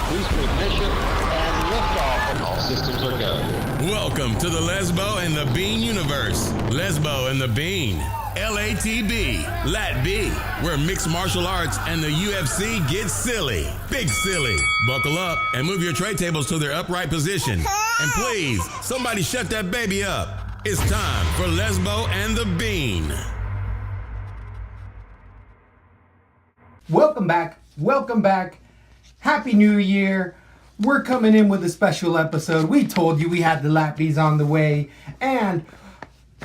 boost ignition, and liftoff, and all systems are go. Welcome to the Lesbo and The Bean universe. Lesbo and The Bean. LATB, LaTB, where mixed martial arts and the UFC get silly. Big silly. Buckle up and move your tray tables to their upright position. And please, somebody shut that baby up. It's time for Lesbo and The Bean. Welcome back. Welcome back. Happy New Year. We're coming in with a special episode. We told you we had the Latbies on the way. And,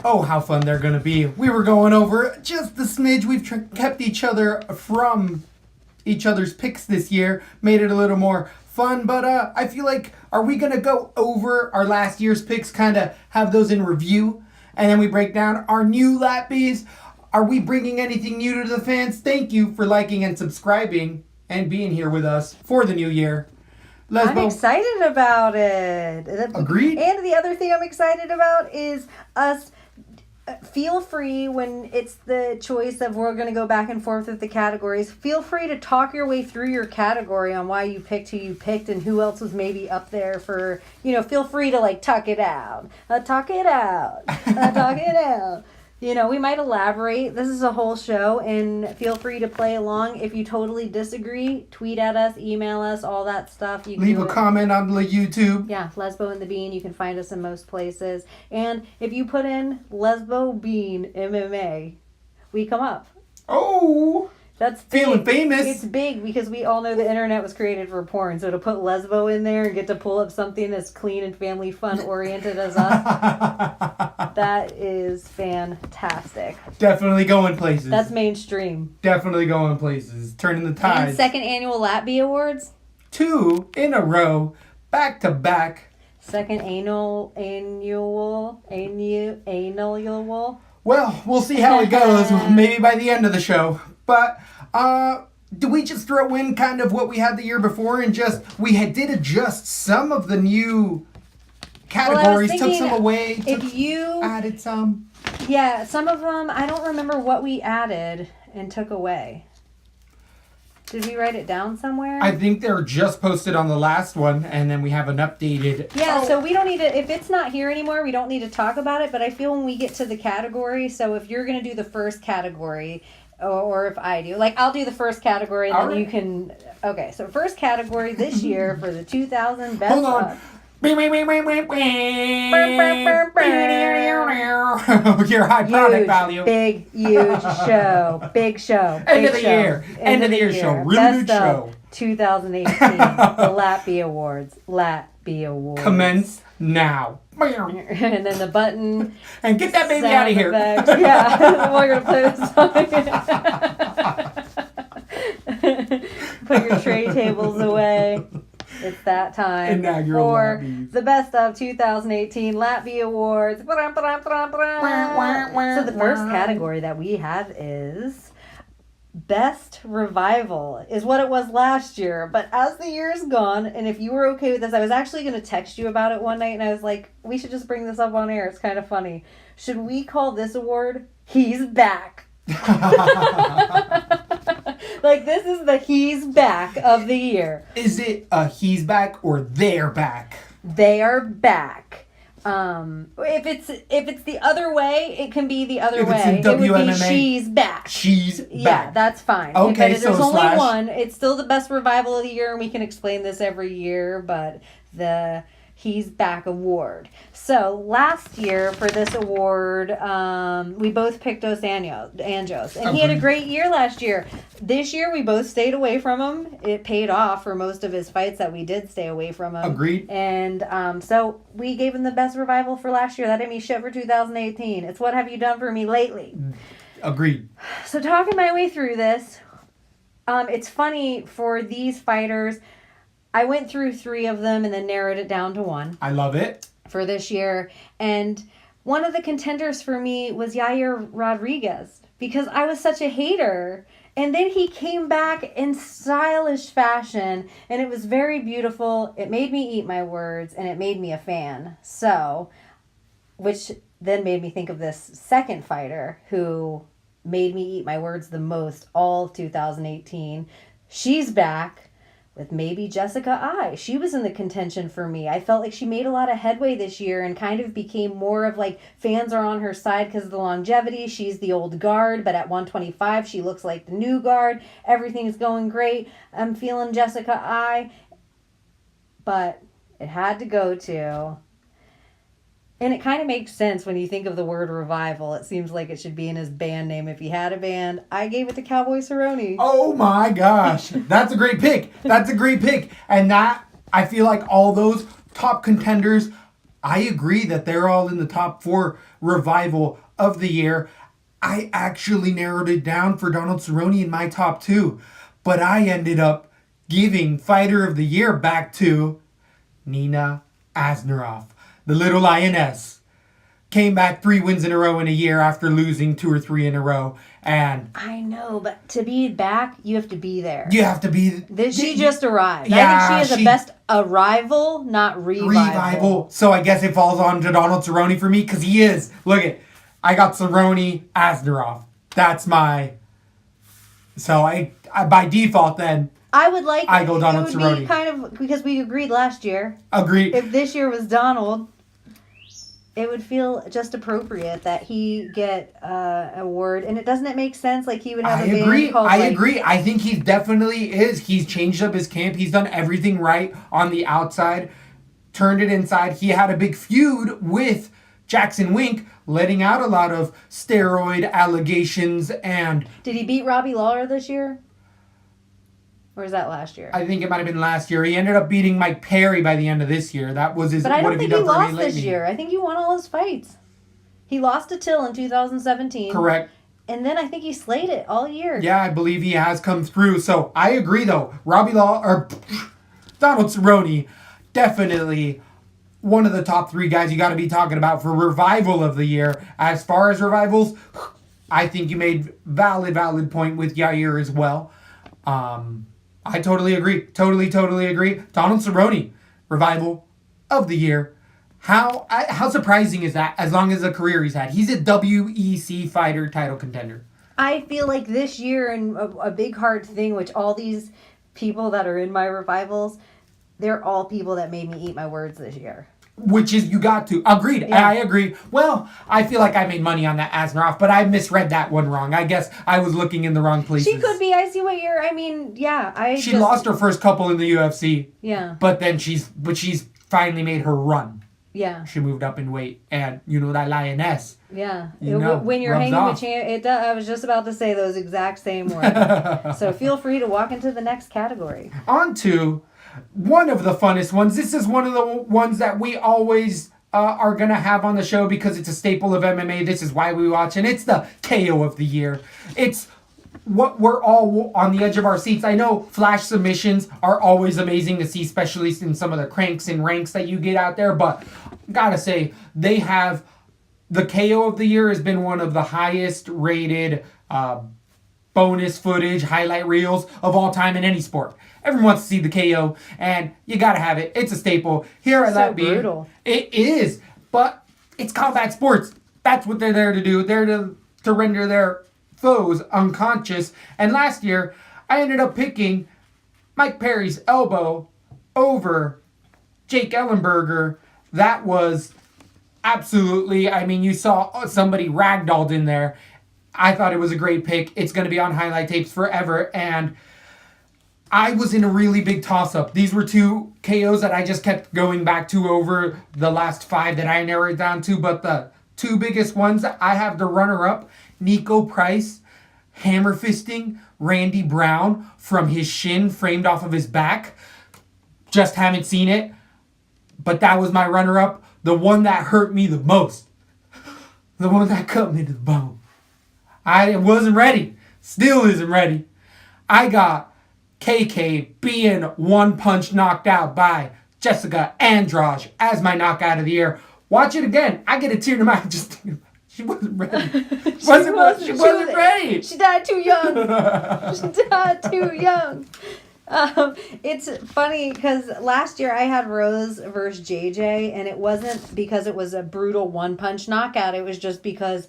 oh, how fun they're going to be. We were going over just the smidge. We've kept each other from each other's picks this year. Made it a little more fun. But I feel like, are we going to go over our last year's picks? Kind of have those in review. And then we break down our new Latbies. Are we bringing anything new to the fans? Thank you for liking and subscribing and being here with us for the new year. Lesbo. I'm excited about it. Agreed. And the other thing I'm excited about is us. Feel free when it's the choice of we're going to go back and forth with the categories. Feel free to talk your way through your category on why you picked who you picked and who else was maybe up there for, feel free to like talk it out. Talk it out. Talk it out. We might elaborate. This is a whole show, and feel free to play along. If you totally disagree, tweet at us, email us, all that stuff. You can leave a comment on the YouTube. Yeah, Lesbo and The Bean. You can find us in most places. And if you put in Lesbo Bean MMA, we come up. Oh! That's big. Feeling famous. It's big because we all know the internet was created for porn. So to put Lesbo in there and get to pull up something as clean and family fun oriented as us, that is fantastic. Definitely going places. That's mainstream. Definitely going places. Turning the tides. And second annual Latby Awards. 2 in a row. Back to back. Second annual. Well, we'll see how it goes. Maybe by the end of the show. But, do we just throw in kind of what we had the year before and did adjust some of the new categories, took some away, added some? Yeah, some of them, I don't remember what we added and took away. Did we write it down somewhere? I think they're just posted on the last one, and then we have an updated. Yeah, so we don't need to, if it's not here anymore, we don't need to talk about it, but I feel when we get to the category, so if you're going to do the first category, or if I do. Like, I'll do the first category, and then you can... Okay, so first category this year for the 2000 Best Hold on. Your high product value. Huge show. Big show. End of the year. End of the year show. Really good show. 2018. The Latby Awards. Latby Awards. Commence now. And then the button. And get that baby out of here. Yeah. We're going to play this song. Put your tray tables away. It's that time. Inaugural for Latbies. the Best of 2018 Latby Awards. So the first category that we have is Best Revival, is what it was last year. But as the year's gone, and if you were okay with this, I was actually going to text you about it one night, and I was like, we should just bring this up on air. It's kind of funny. Should we call this award He's Back? Like, this is the He's Back of the year. Is it a he's back or they're back? They are back. If it's the other way, it can be the other way. It would be she's back. She's back. Yeah, that's fine. Okay, but there's only one. It's still the Best Revival of the year, and we can explain this every year, but the He's Back award. So last year for this award, we both picked Dos Anjos, and he had a great year last year. This year we both stayed away from him. It paid off for most of his fights that we did stay away from him. Agreed. And so we gave him the Best Revival for last year. That didn't mean shit for 2018. It's what have you done for me lately? Agreed. So talking my way through this, it's funny for these fighters. I went through 3 of them and then narrowed it down to 1. I love it. For this year. And one of the contenders for me was Yair Rodriguez, because I was such a hater. And then he came back in stylish fashion, and it was very beautiful. It made me eat my words, and it made me a fan. So, which then made me think of this second fighter who made me eat my words the most all of 2018. She's back with maybe Jessica I. She was in the contention for me. I felt like she made a lot of headway this year and kind of became more of like fans are on her side because of the longevity. She's the old guard, but at 125 she looks like the new guard. Everything's going great. I'm feeling Jessica I. But it had to go to... And it kind of makes sense when you think of the word revival. It seems like it should be in his band name if he had a band. I gave it to Cowboy Cerrone. Oh my gosh. That's a great pick. That's a great pick. And that, I feel like all those top contenders, I agree that they're all in the top 4 revival of the year. I actually narrowed it down for Donald Cerrone in my top 2. But I ended up giving Fighter of the Year back to Nina Asneroff. The Little Lioness came back 3 wins in a row in a year after losing 2 or 3 in a row. And I know, but to be back, you have to be there. you have to be... She just arrived. Yeah, I think she is the best arrival, not revival. So I guess it falls on to Donald Cerrone for me because he is. Look at, I got Cerrone, Asneroff. That's my... So I by default then... I would like... I go Donald it would Cerrone. be kind of... Because we agreed last year. Agreed. If this year was Donald, it would feel just appropriate that he get an award. And doesn't it make sense? Like he would have a band called... I agree. I think he definitely is. He's changed up his camp. He's done everything right on the outside. Turned it inside. He had a big feud with Jackson Wink, letting out a lot of steroid allegations and... Did he beat Robbie Lawler this year? Or was that last year? I think it might have been last year. He ended up beating Mike Perry by the end of this year. That was his... But I don't think he lost this lately? year. I think he won all his fights. He lost to Till in 2017. Correct. And then I think he slayed it all year. Yeah, I believe he has come through. So I agree, though. Donald Cerrone, definitely one of the top 3 guys you got to be talking about for revival of the year. As far as revivals, I think you made valid point with Yair as well. I totally agree. Totally agree. Donald Cerrone, revival of the year. How surprising is that? As long as the career he's had, he's a WEC fighter title contender. I feel like this year, and a big hard thing, which all these people that are in my revivals, they're all people that made me eat my words this year. Which is, you got to. Agreed. Yeah. I agree. Well, I feel like I made money on that Asneroff, but I misread that one wrong. I guess I was looking in the wrong places. She could be. I see what you're... I mean, yeah. She lost her first couple in the UFC. Yeah. But then she's finally made her run. Yeah. She moved up in weight. And, that lioness. Yeah. When you're hanging with champ... I was just about to say those exact same words. So feel free to walk into the next category. On to... one of the funnest ones. This is one of the ones that we always are going to have on the show because it's a staple of MMA. This is why we watch. And it's the KO of the year. It's what we're all on the edge of our seats. I know flash submissions are always amazing to see, especially in some of the cranks and ranks that you get out there. But gotta say, they have... The KO of the year has been one of the highest rated bonus footage, highlight reels of all time in any sport. Everyone wants to see the KO, and you gotta have it. It's a staple. Here at LaTB, brutal. It is, but it's combat sports. That's what they're there to do. They're to render their foes unconscious. And last year, I ended up picking Mike Perry's elbow over Jake Ellenberger. That was absolutely, you saw somebody ragdolled in there. I thought it was a great pick. It's going to be on highlight tapes forever, and I was in a really big toss-up. These were 2 KOs that I just kept going back to over the last 5 that I narrowed down to. But the 2 biggest ones, I have the runner-up, Nico Price, hammer fisting Randy Brown from his shin framed off of his back. Just haven't seen it. But that was my runner-up. The one that hurt me the most. The one that cut me to the bone. I wasn't ready. Still isn't ready. I got KK being one punch knocked out by Jessica Andrade as my knockout of the year. Watch it again. I get a tear to my eye just thinking about it. She wasn't ready. She wasn't ready. She died too young. It's funny because last year I had Rose versus JJ, and it wasn't because it was a brutal one punch knockout. It was just because,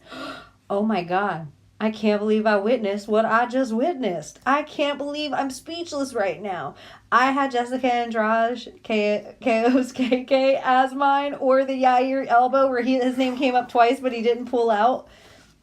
oh my God, I can't believe I witnessed what I just witnessed. I can't believe I'm speechless right now. I had Jessica Andrade, KO's KK as mine, or the Yair elbow where his name came up twice but he didn't pull out.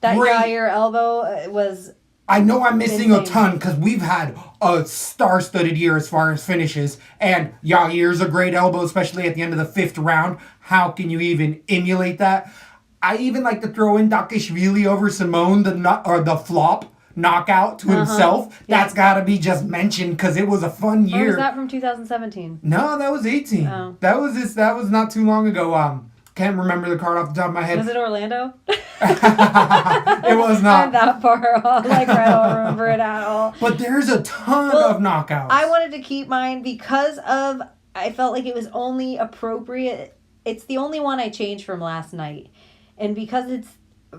That Right. Yair elbow was... I know I'm missing a insane. ton because we've had a star-studded year as far as finishes, and Yair's a great elbow, especially at the end of the 5th round. How can you even emulate that? I even like to throw in Dakishvili over Simone, the flop knockout to himself. Yeah. That's got to be just mentioned because it was a fun Or year. was that from 2017? No, that was 18. Oh. That was not too long ago. Can't remember the card off the top of my head. Was it Orlando? It was not. I'm that far off. Like, I don't remember it at all. But there's a ton of knockouts. I wanted to keep mine because of... I felt like it was only appropriate. It's the only one I changed from last night. And because it's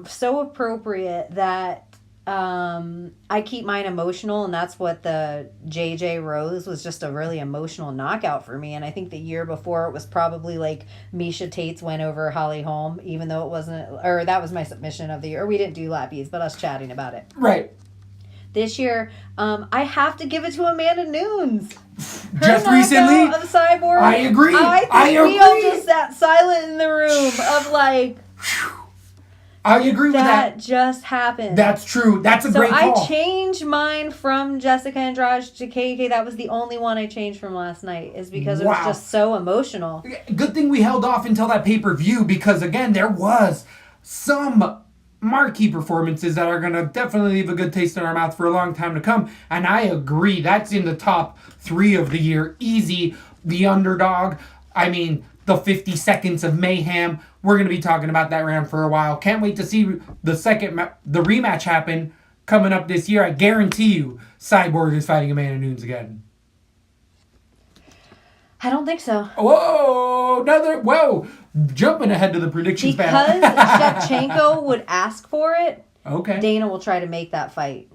so appropriate that I keep mine emotional, and that's what the JJ Rose was, just a really emotional knockout for me. And I think the year before it was probably like Misha Tate's win over Holly Holm, even though it wasn't, or that was my submission of the year. Or we didn't do Latbies, but us chatting about it. Right. This year, I have to give it to Amanda Nunes. Her Just knockout recently? of Cyborg. I agree. I think I we all agree. just sat silent in the room of like, I agree with that that. just happened. That's true. That's a so great call. I changed mine from Jessica Andrade to KK. That was the only one I changed from last night, is because it was Wow. just so emotional. Good thing we held off until that pay-per-view because, again, there was some marquee performances that are going to definitely leave a good taste in our mouth for a long time to come. And I agree. That's in the top 3 of the year. Easy. The underdog. I mean, the 50 seconds of mayhem. We're going to be talking about that round for a while. Can't wait to see the rematch happen coming up this year. I guarantee you Cyborg is fighting Amanda Nunes again. I don't think so. Whoa, jumping ahead to the predictions Because battle. Shevchenko would ask for it, Okay. Dana will try to make that fight.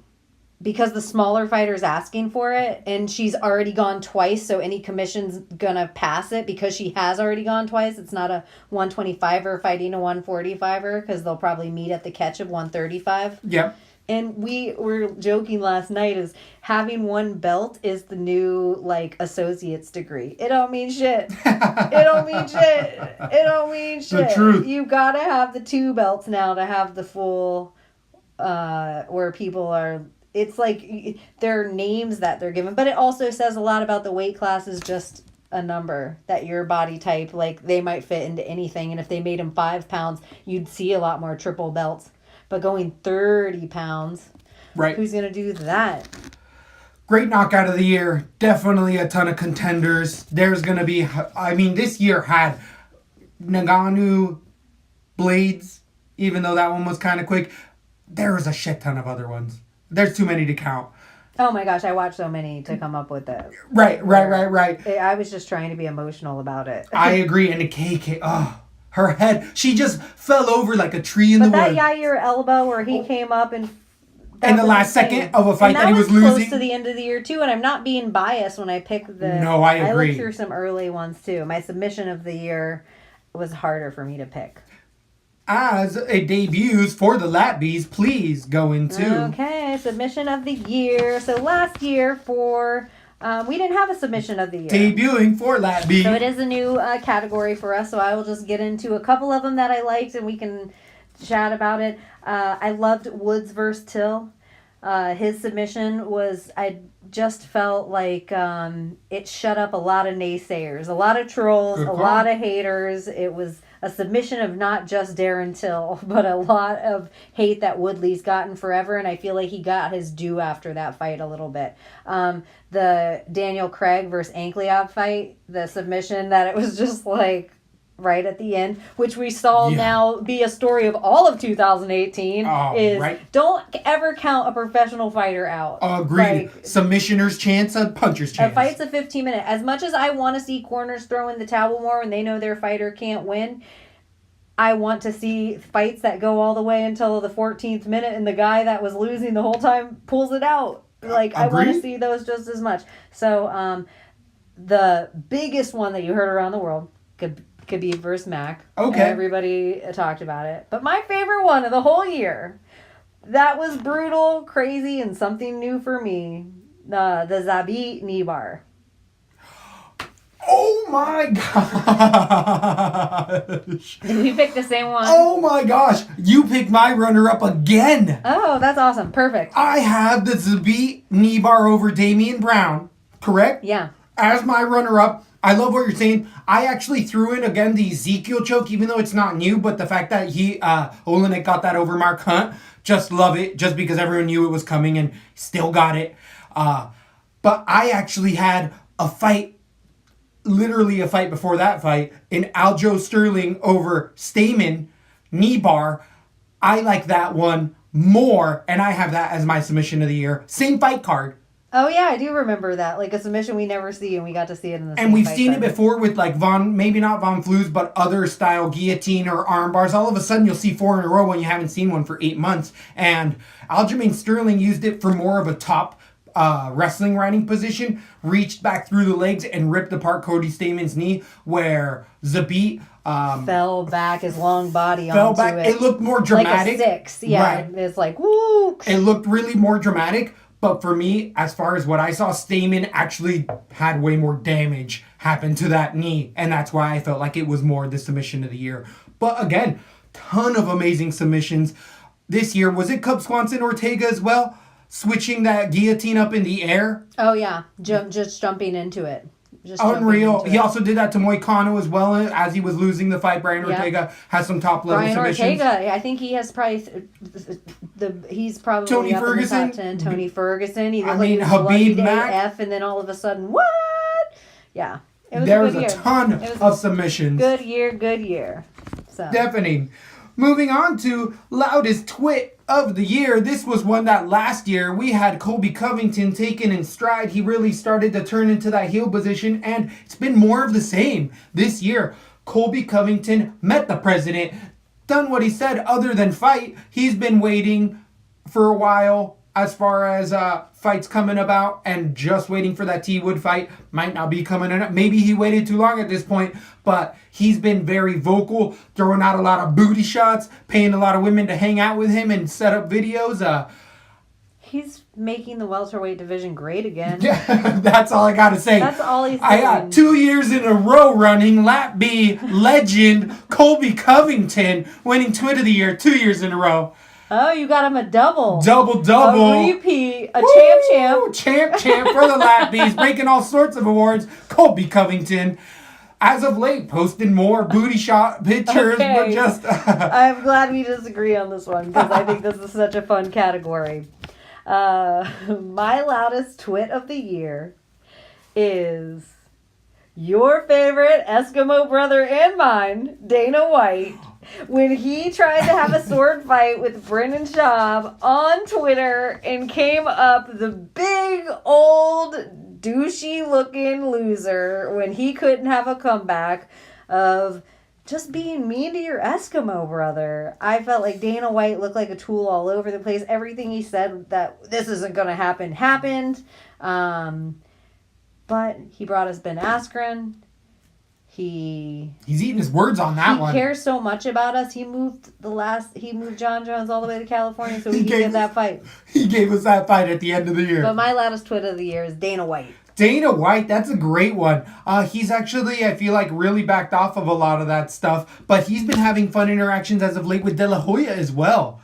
Because the smaller fighter's asking for it, and she's already gone twice, so any commission's gonna pass it because she has already gone twice. It's not a 125er fighting a 145er, because they'll probably meet at the catch of 135. Yep. And we were joking last night is having one belt is the new, like, associate's degree. It don't mean shit. It don't mean shit. It don't mean shit. The truth. You gotta have the 2 belts now to have the full, where people are... It's like their names that they're given. But it also says a lot about the weight class is just a number. That your body type, like, they might fit into anything. And if they made them 5 pounds, you'd see a lot more triple belts. But going 30 pounds, Right. who's going to do that? Great knockout of the year. Definitely a ton of contenders. There's going to be... I mean, this year had Nagano, Blades, even though that one was kind of quick. There was a shit ton of other ones. There's too many to count. Oh my gosh, I watched so many to come up with it. Right. I was just trying to be emotional about it. I agree. And the KK... Oh, her head. She just fell over like a tree in the But woods. that Yair elbow where he came up and... In the last second of a fight that he was close losing. to the end of the year too, and I'm not being biased when I pick the... No, I agree. I looked through some early ones too. My submission of the year was harder for me to pick. As it debuts for the Latbies, please go into... Okay, submission of the year. So last year for... we didn't have a submission of the year. Debuting for Latby. So it is a new category for us, so I will just get into a couple of them that I liked and we can chat about it. I loved Woods vs. Till. His submission was, I just felt like it shut up a lot of naysayers, a lot of trolls, Good a call. lot of haters. It was a submission of not just Darren Till, but a lot of hate that Woodley's gotten forever, and I feel like he got his due after that fight a little bit. The Daniel Craig versus Ankleov fight, the submission that it was just like right at the end, which we saw now be a story of all of 2018, is right. Don't ever count a professional fighter out. Agreed. Like, Submissioner's chance, a puncher's chance. a fight's a 15-minute. As much as I want to see corners throw in the towel more when they know their fighter can't win, I want to see fights that go all the way until the 14th minute and the guy that was losing the whole time pulls it out. Like, I want to see those just as much. So, the biggest one that you heard around the world, Khabib versus Mac. Okay. Everybody talked about it. But my favorite one of the whole year That was brutal, crazy, and something new for me. The Zabit knee bar. Oh my gosh. Did we pick the same one? Oh my gosh. You picked my runner-up again. Oh, that's awesome. Perfect. I have the Zabit knee bar over Damian Brown, correct? Yeah. As my runner-up. I love what you're saying. I actually threw in, again, the Ezekiel choke, even though it's not new, but the fact that Olenek got that over Mark Hunt, just love it, just because everyone knew it was coming and still got it. But I actually had a fight, literally a fight before that fight, in Aljo Sterling over Stamen, knee bar. I like that one more, and I have that as my submission of the year. Same fight card. Oh, yeah, I do remember that. Like a submission we never see, and we got to see it in the same And we've fight seen card. it before with like maybe not Von Flus, but other style guillotine or arm bars. All of a sudden you'll see 4 in a row when you haven't seen one for 8 months. And Aljamain Sterling used it for more of a top wrestling riding position, reached back through the legs and ripped apart Cody Stamen's knee, where Zabit fell back, his long body fell onto back. it. It looked more dramatic. Like a 6. Yeah, Right. it's like, woo. It looked really more dramatic. But for me, as far as what I saw, Stamen actually had way more damage happen to that knee. And that's why I felt like it was more the submission of the year. But again, ton of amazing submissions this year. Was it Cub Swanson Ortega as well? Switching that guillotine up in the air? Oh, yeah. Just jumping into it. Just Unreal. jumping into He it. also did that to Moicano as well as he was losing the fight. Brian Yeah. Ortega has some top level Brian submissions. Ortega, I think he has probably he's probably Tony up Ferguson. in the top 10. Tony Ferguson. He I looked mean, like he was Habib bloodied Mack. AF, and then all of a sudden, what? Yeah, it was There a was good a year. ton It was of submissions. Good year. So Deafening. Moving on to loudest twit of the year. This was one that last year we had Colby Covington taken in stride. He really started to turn into that heel position, and it's been more of the same this year. Colby Covington met the president, done what he said other than fight. He's been waiting for a while as far as fights coming about, and just waiting for that T Wood fight. Might not be coming in. Maybe he waited too long at this point, but he's been very vocal, throwing out a lot of booty shots, paying a lot of women to hang out with him and set up videos. he's making the welterweight division great again. Yeah, that's all I gotta say. That's all he's I got doing. 2 years in a row running LaTB legend Colby Covington winning Twit of the Year 2 years in a row. Oh, you got him a double. Double. A repeat. A Woo! champ. Champ for the LaTBs, breaking all sorts of awards. Colby Covington, as of late, posting more booty shot pictures, Okay. but just I'm glad we disagree on this one because I think this is such a fun category. My loudest twit of the year is your favorite Eskimo brother and mine, Dana White, when he tried to have a sword fight with Brendan Schaub on Twitter and came up the big old douchey looking loser when he couldn't have a comeback of just being mean to your Eskimo brother. I felt like Dana White looked like a tool all over the place. Everything he said that this isn't going to happen happened. But he brought us Ben Askren. He's eating his words on that one. He cares so much about us. He moved John Jones all the way to California so He he could gave get us- that fight. He gave us that fight at the end of the year. But my loudest twit of the year is Dana White. Dana White, that's a great one. He's actually, I feel like, really backed off of a lot of that stuff. But he's been having fun interactions as of late with De La Hoya as well.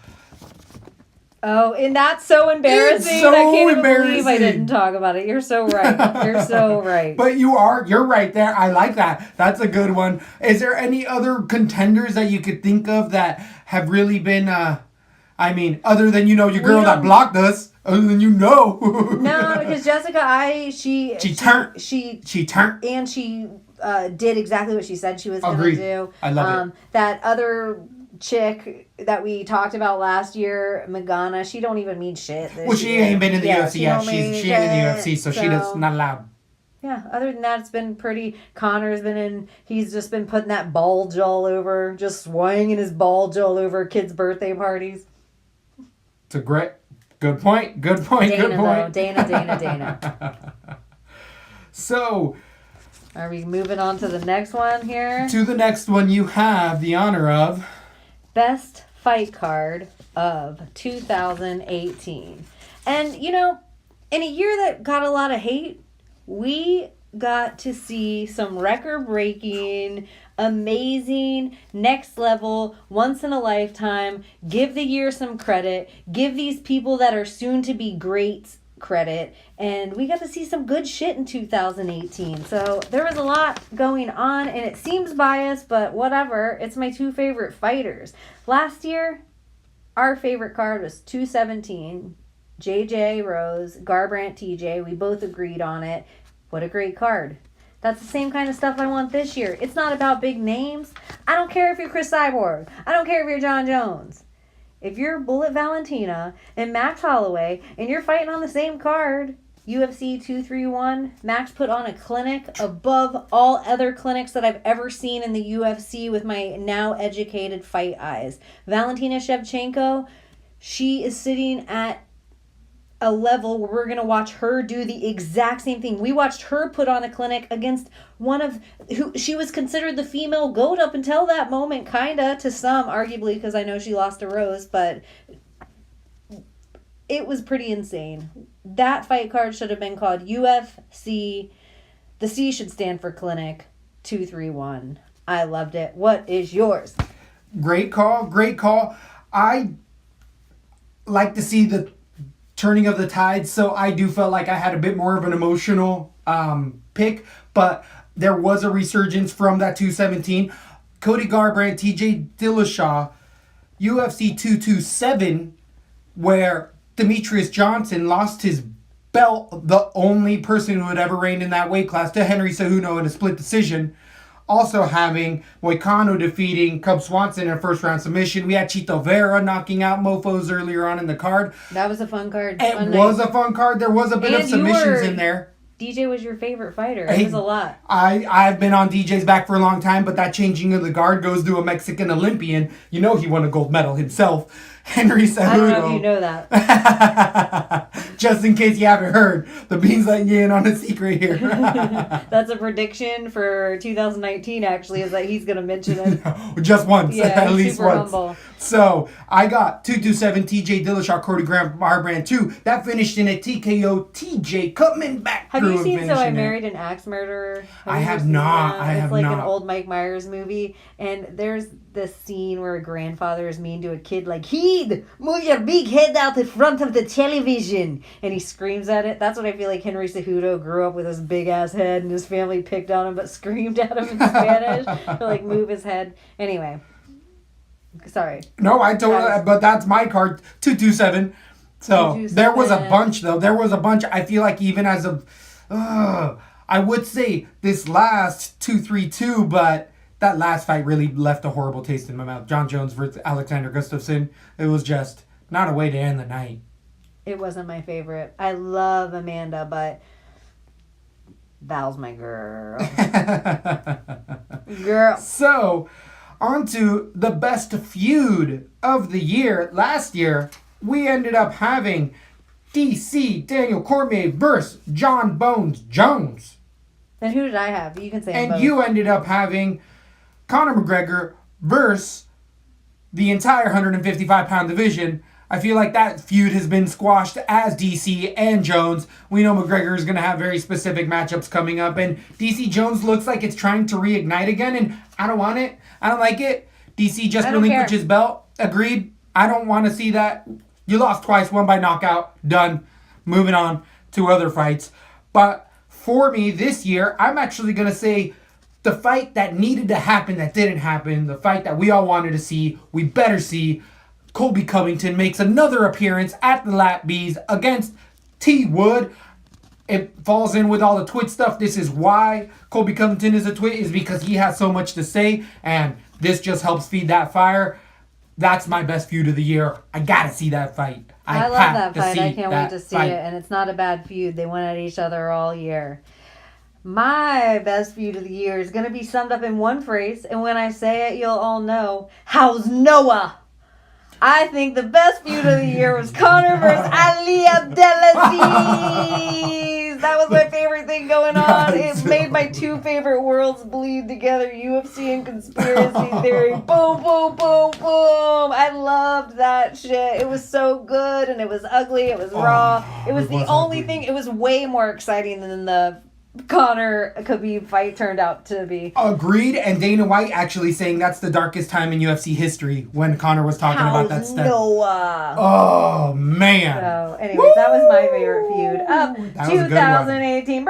Oh, and that's so embarrassing. It's so I can't even believe I embarrassing. didn't talk about it. You're so right. You're so right. But you're right there. I like that. That's a good one. Is there any other contenders that you could think of that have really been, other than, your girl that blocked us, other than No, because Jessica, she turned. She turned. and she did exactly what she said she was going to Agreed. do. I love it. That other chick that we talked about last year, Magana, she don't even mean shit. Well, she ain't been in the UFC she yet. don't mean She ain't in the shit, UFC, so she does not allowed. Yeah, other than that, it's been pretty. Connor's been in. He's just been putting that bulge all over, just swinging his bulge all over kids' birthday parties. It's a good point. Good point. Dana, good point. though. Dana. So, Are we moving on to the next one here? to the next one, you have the honor of Best fight card of 2018. And, you know, in a year that got a lot of hate, we got to see some record-breaking, amazing, next level, once in a lifetime, give the year some credit, give these people that are soon to be greats credit, and we got to see some good shit in 2018. So there was a lot going on, and it seems biased, but whatever. It's my two favorite fighters. Last year, our favorite card was 217. JJ Rose, Garbrandt TJ. We both agreed on it. What a great card. That's the same kind of stuff I want this year. It's not about big names. I don't care if you're Chris Cyborg. I don't care if you're John Jones. If you're Bullet Valentina and Max Holloway and you're fighting on the same card, UFC 231, Max put on a clinic above all other clinics that I've ever seen in the UFC with my now educated fight eyes. Valentina Shevchenko, she is sitting at a level where we're going to watch her do the exact same thing. We watched her put on a clinic against one of who she was considered the female GOAT up until that moment, kinda, to some, arguably, because I know she lost to Rose, but it was pretty insane. That fight card should have been called UFC, the C should stand for Clinic 231. I loved it. What is yours? Great call, great call. I like to see the turning of the tide, so I do feel like I had a bit more of an emotional pick, but there was a resurgence from that 217. Cody Garbrandt, TJ Dillashaw, UFC 227, where Demetrius Johnson lost his belt, the only person who had ever reigned in that weight class, to Henry Cejudo in a split decision. Also having Moicano defeating Cub Swanson in a first-round submission. We had Chito Vera knocking out mofos earlier on in the card. That was a fun card. It was a fun card. There was a bit of submissions in there. DJ was your favorite fighter. It was a lot. I've been on DJ's back for a long time, but that changing of the guard goes to a Mexican Olympian. You know he won a gold medal himself. Henry Cejudo. I don't know if you know that. Just in case you haven't heard, the Bean's letting you in on a secret here. That's a prediction for 2019, actually, is that he's going to mention it. Just once. Yeah, at least super once. Humble. So, I got 227 TJ Dillashaw, Cody Garbrandt 2. That finished in a TKO. TJ coming back Have through you seen So I it. Married an Axe Murderer? I have not. It's like an old Mike Myers movie, and there's this scene where a grandfather is mean to a kid, like, "Heed, move your big head out in front of the television," and he screams at it. That's what I feel like Henry Cejudo grew up with, his big ass head, and his family picked on him but screamed at him in Spanish to like move his head. Anyway, sorry. No, I totally. But that's my card, 227. So 227. there was a bunch though. There was a bunch. I feel like even as of, I would say this last 232, but that last fight really left a horrible taste in my mouth. John Jones versus Alexander Gustafsson. It was just not a way to end the night. It wasn't my favorite. I love Amanda, but Val's my girl. Girl. So, on to the best feud of the year. Last year, we ended up having DC Daniel Cormier versus John Bones Jones. And who did I have? You can say And both. you ended up having Conor McGregor versus the entire 155-pound division. I feel like that feud has been squashed as DC and Jones. We know McGregor is going to have very specific matchups coming up, and DC Jones looks like it's trying to reignite again, and I don't want it. I don't like it. DC just relinquished his belt. Agreed. I don't want to see that. You lost twice, one by knockout. Done. Moving on to other fights. But for me this year, I'm actually going to say the fight that needed to happen that didn't happen, the fight that we all wanted to see, we better see. Colby Covington makes another appearance at the Latbies against T. Wood. It falls in with all the twit stuff. This is why Colby Covington is a twit, is because he has so much to say, and this just helps feed that fire. That's my best feud of the year. I gotta see that fight. I love that fight. I can't wait to see it, and it's not a bad feud. They went at each other all year. My best feud of the year is going to be summed up in one phrase, and when I say it, you'll all know. How's Noah? I think the best feud of the year was Conor versus Ali Abdelaziz. That was my favorite thing going on. That's It made my two favorite worlds bleed together. UFC and conspiracy theory. Boom, boom, boom, boom. I loved that shit. It was so good and it was ugly. It was raw. It was the only thing. It was way more exciting than the Conor Khabib fight turned out to be. Agreed, and Dana White actually saying that's the darkest time in UFC history when Conor was talking about that stuff. Noah. Oh, man. So, anyways, that was my favorite feud of 2018.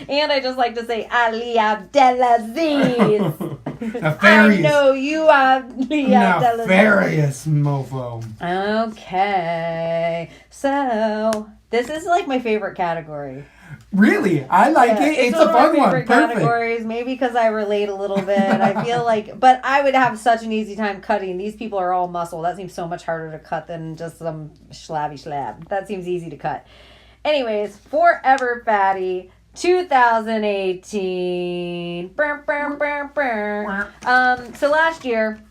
And I just like to say, Ali Abdelaziz. Nefarious. I know you are Ali Abdelaziz. Nefarious mofo. Okay. So, this is like my favorite category. Really? I like it. It's a fun one. Perfect. Categories, maybe because I relate a little bit. I feel like, but I would have such an easy time cutting. These people are all muscle. That seems so much harder to cut than just some slabby slab. That seems easy to cut. Anyways, Forever Fatty 2018. So last year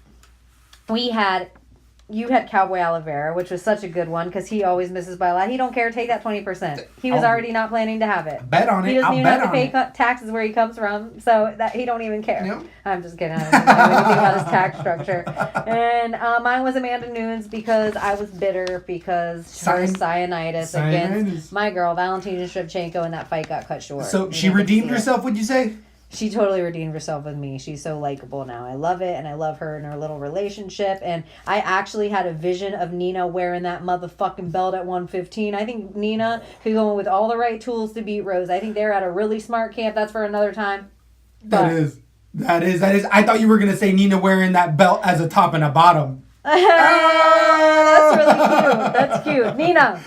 you had Cowboy Oliveira, which was such a good one because he always misses by a lot. He don't care. Take that 20%. He was already not planning to have it. Bet on it. He doesn't I'll even bet have to pay on it. taxes where he comes from, so that he don't even care. Yep. I'm just kidding. I don't know anything about his tax structure. And mine was Amanda Nunes because I was bitter because her cyanitis against my girl Valentina Shevchenko, and that fight got cut short. So she redeemed herself, would you say? She totally redeemed herself with me. She's so likable now. I love it, and I love her and her little relationship. And I actually had a vision of Nina wearing that motherfucking belt at 115. I think Nina could go in with all the right tools to beat Rose. I think they're at a really smart camp. That's for another time. That is. I thought you were going to say Nina wearing that belt as a top and a bottom. That's really cute. That's cute. Nina.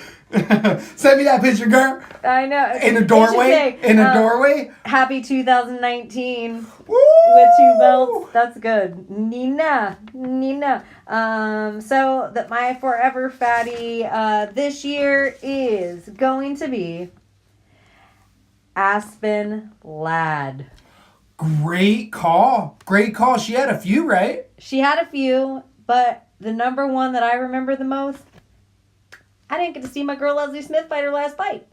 Send me that picture, girl. I know. In a doorway? In a doorway? Happy 2019. Woo! With 2 belts. That's good. Nina. So my Forever Fatty this year is going to be Aspen Ladd. Great call. She had a few, right? She had a few, but the number one that I remember the most, I didn't get to see my girl Leslie Smith fight her last fight.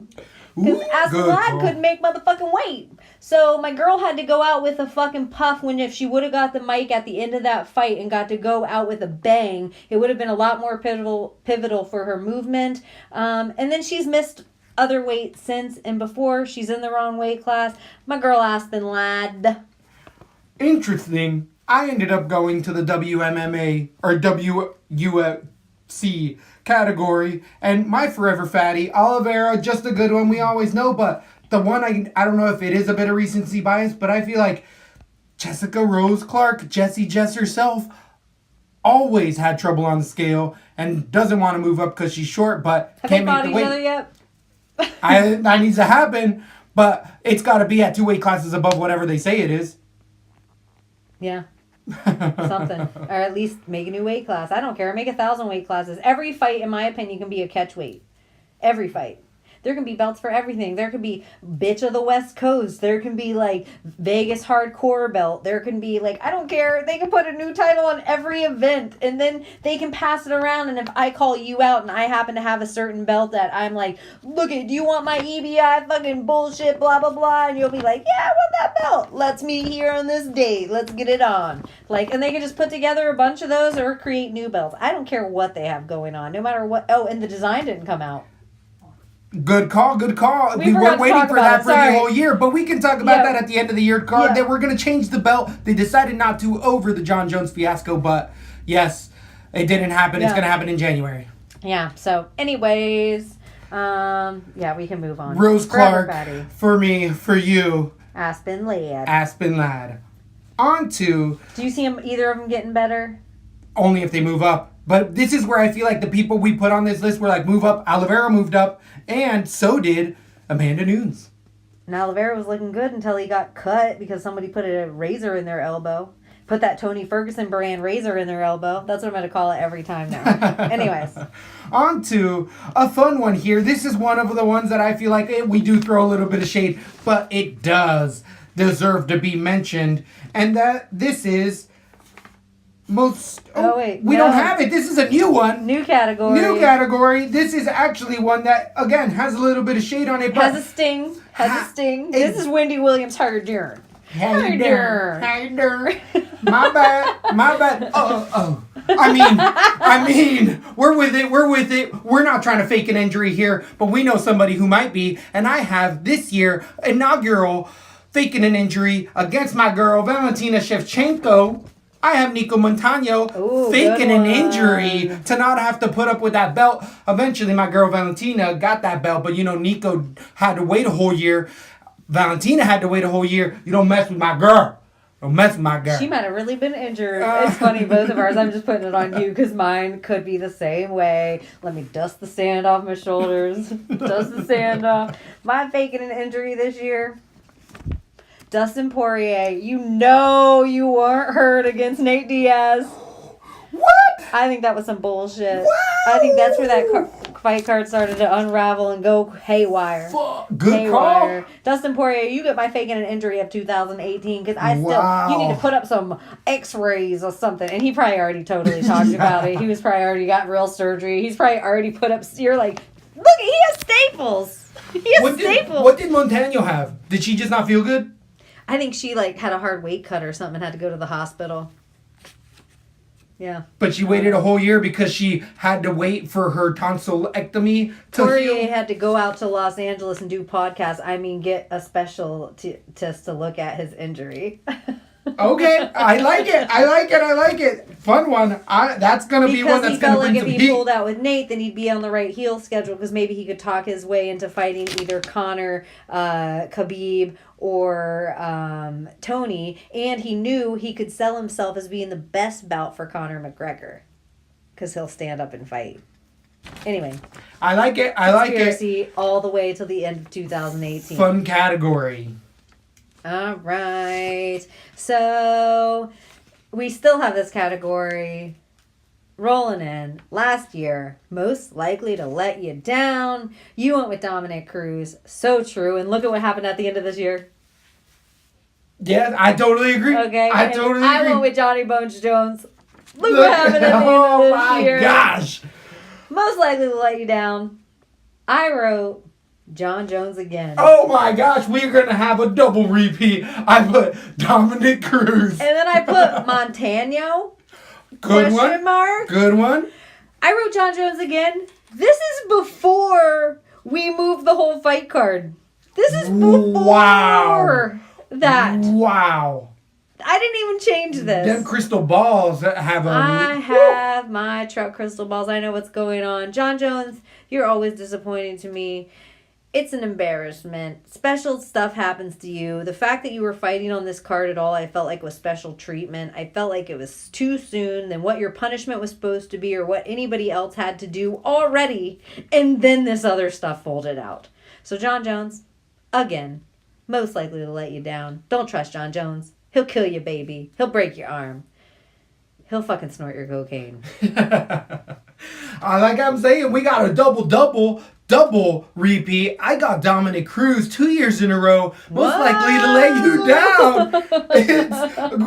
Because Aspen Ladd couldn't make motherfucking weight. So my girl had to go out with a fucking puff when if she would have got the mic at the end of that fight and got to go out with a bang, it would have been a lot more pivotal for her movement. And then she's missed other weights since and before. She's in the wrong weight class. My girl Aspen Ladd. Interesting. I ended up going to the WMMA or WUFC category, and my Forever Fatty, Oliveira, just a good one we always know, but the one I don't know if it is a bit of recency bias, but I feel like Jessica Rose Clark, Jessie Jess herself, always had trouble on the scale and doesn't want to move up because she's short, but Have can't they make fought the each weight. other yet? That needs to happen, but it's got to be at 2 weight classes above whatever they say it is. Yeah. Something. Or at least make a new weight class. I don't care. Make 1,000 weight classes. Every fight, in my opinion, can be a catch weight. Every fight. There can be belts for everything. There can be bitch of the West Coast. There can be like Vegas hardcore belt. There can be like, I don't care. They can put a new title on every event and then they can pass it around. And if I call you out and I happen to have a certain belt that I'm like, look it, do you want my EBI fucking bullshit, blah, blah, blah. And you'll be like, yeah, I want that belt. Let's meet here on this date. Let's get it on. Like, and they can just put together a bunch of those or create new belts. I don't care what they have going on, no matter what. Oh, and the design didn't come out. Good call. We weren't waiting for that for the whole year, but we can talk about that at the end of the year card. They were going to change the belt. They decided not to over the John Jones fiasco, but yes, it didn't happen. It's going to happen in January. Yeah, so anyways, we can move on. Rose Clark, for me, for you. Aspen Ladd. On to... Do you see either of them getting better? Only if they move up. But this is where I feel like the people we put on this list were like, move up. Oliveira moved up, and so did Amanda Nunes. And Oliveira was looking good until he got cut because somebody put a razor in their elbow. Put that Tony Ferguson brand razor in their elbow. That's what I'm going to call it every time now. Anyways. On to a fun one here. This is one of the ones that I feel like we do throw a little bit of shade, but it does deserve to be mentioned. And this is most... Oh, wait. We don't have it. This is a new one. New category. New category. This is actually one that, again, has a little bit of shade on it. But Has a sting. This is Wendy Williams Harder. Hey there. Hey there. My bad. I mean, we're with it. We're not trying to fake an injury here, but we know somebody who might be. And I have this year inaugural faking an injury against my girl Valentina Shevchenko. I have Nico Montano faking an injury to not have to put up with that belt. Eventually, my girl Valentina got that belt, but Nico had to wait a whole year. Valentina had to wait a whole year. You don't mess with my girl. Don't mess with my girl. She might have really been injured. It's funny, both of ours. I'm just putting it on you because mine could be the same way. Let me dust the sand off my shoulders. Dust the sand off. My faking an injury this year. Dustin Poirier, you weren't hurt against Nate Diaz. What? I think that was some bullshit. Wow. I think that's where that fight card started to unravel and go haywire. Good call. Dustin Poirier, you get my faking an injury of 2018 because you need to put up some x-rays or something. And he probably already totally talked about it. He was probably already got real surgery. He's probably already put up, you're like, look, he has staples. Staples. What did Montano have? Did she just not feel good? I think she had a hard weight cut or something and had to go to the hospital. Yeah. But she waited a whole year because she had to wait for her tonsillectomy to Poirier heal. had to go out to Los Angeles and do podcasts. Get a special test to look at his injury. Okay, I like it. Fun one. That's gonna be one that's gonna bring some heat. Because he felt like if he pulled out with Nate, then he'd be on the right heel schedule because maybe he could talk his way into fighting either Conor, Khabib, or Tony, and he knew he could sell himself as being the best bout for Conor McGregor because he'll stand up and fight. Anyway, I like it. Conspiracy all the way till the end of 2018. Fun category. All right. So we still have this category rolling in. Last year, most likely to let you down. You went with Dominic Cruz. So true. And look at what happened at the end of this year. Yeah, I totally agree. Okay. I totally agree. I went with Johnny Bones Jones. Look what happened at the end of this year. Oh my gosh. Most likely to let you down. I wrote John Jones again. Oh my gosh, we're going to have a double repeat. I put Dominic Cruz. And then I put Montano. Good question one. Mark. Good one. I wrote John Jones again. This is before we moved the whole fight card. This is before that. Wow. I didn't even change this. Them crystal balls have a... I have my trout crystal balls. I know what's going on. John Jones, you're always disappointing to me. It's an embarrassment. Special stuff happens to you. The fact that you were fighting on this card at all, I felt like was special treatment. I felt like it was too soon than what your punishment was supposed to be or what anybody else had to do already. And then this other stuff folded out. So John Jones, again, most likely to let you down. Don't trust John Jones. He'll kill you, baby. He'll break your arm. He'll fucking snort your cocaine. Like I'm saying, we got a double repeat. I got Dominic Cruz 2 years in a row. Most likely to lay you down.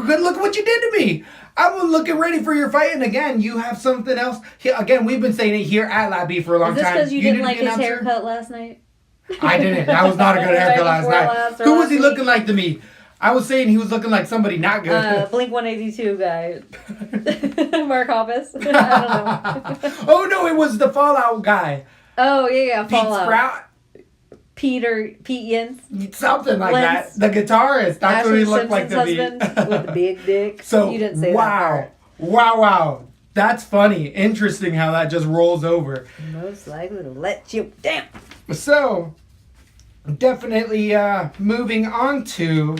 Good look what you did to me. I was looking ready for your fight, and again, you have something else. Again, we've been saying it here at LaTB for a long time. Is this because you didn't like his haircut last night? I didn't. That was not a good haircut last night. Who was he looking like to me? I was saying he was looking like somebody not good. Blink 182 guy. Mark Hoppus. I don't know. Oh no, it was the Fallout guy. Oh yeah, Fallout. Pete Pete Yens. Something like Lentz. that. The guitarist. That's Ashley what he looked Simpson's like to me. husband with the big dick. So you didn't say that part. Wow. That's funny. Interesting how that just rolls over. Most likely to let you down. So, definitely moving on to...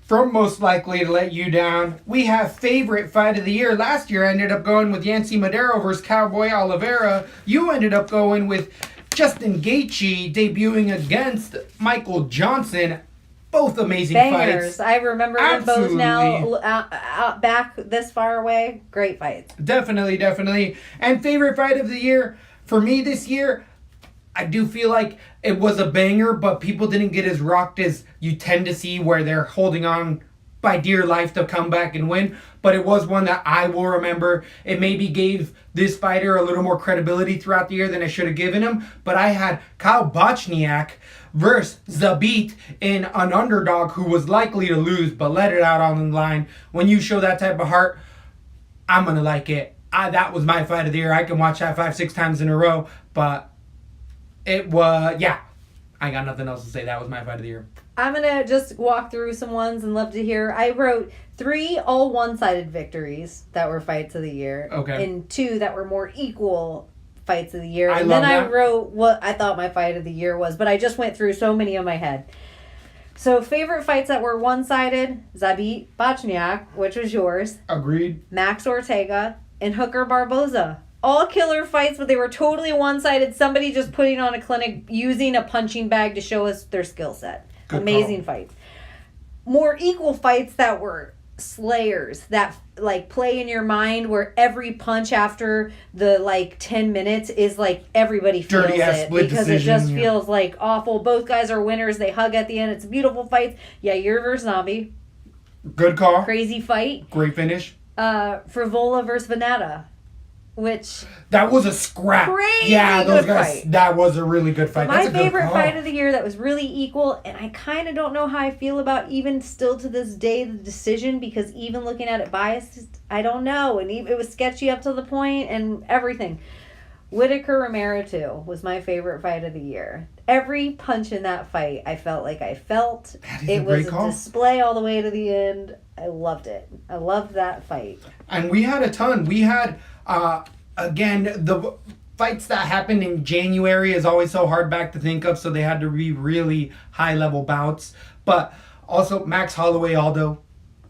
From most likely to let you down, we have favorite fight of the year. Last year I ended up going with Yancy Madero versus Cowboy Oliveira. You ended up going with Justin Gaethje debuting against Michael Johnson. Both amazing Bangers. fights. I remember them both now back this far away. Great fights. Definitely. And favorite fight of the year for me this year, I do feel like it was a banger, but people didn't get as rocked as you tend to see where they're holding on by dear life to come back and win, but it was one that I will remember. It maybe gave this fighter a little more credibility throughout the year than I should have given him, but I had Kyle Bochniak versus Zabit in an underdog who was likely to lose but let it out on the line. When you show that type of heart, I'm going to like it. That was my fight of the year. I can watch that 5-6 times in a row, but it was, yeah. I got nothing else to say. That was my fight of the year. I'm going to just walk through some ones and love to hear. I wrote 3 all one-sided victories that were fights of the year. Okay. And 2 that were more equal fights of the year. I And love then I that. wrote what I thought my fight of the year was, but I just went through so many in my head. So favorite fights that were one-sided, Zabit Bochniak, which was yours, Agreed. Max Ortega, and Hooker Barboza. All killer fights, but they were totally one-sided. Somebody just putting on a clinic using a punching bag to show us their skill set. Good Amazing call. fights. More equal fights that were slayers, that like play in your mind where every punch after the 10 minutes is like everybody feels Dirty ass it split because decision, it just yeah. feels like awful. Both guys are winners. They hug at the end. It's a beautiful fight. Yeah, you're versus Zombie. Good call. Crazy fight. Great finish. Frivola versus Venata, which That was a scrap. Crazy yeah, those good guys. fight. That was a really good fight. my That's a good favorite call. fight of the year that was really equal, and I kind of don't know how I feel about even still to this day the decision, because even looking at it biased, I don't know, and it was sketchy up to the point and everything. Whitaker Romero 2 was my favorite fight of the year. Every punch in that fight, I felt like I felt. That is It a was great a call. display all the way to the end. I loved it. I loved that fight. And we had a ton. We had, again, the fights that happened in January is always so hard back to think of, so they had to be really high-level bouts. But also Max Holloway Aldo.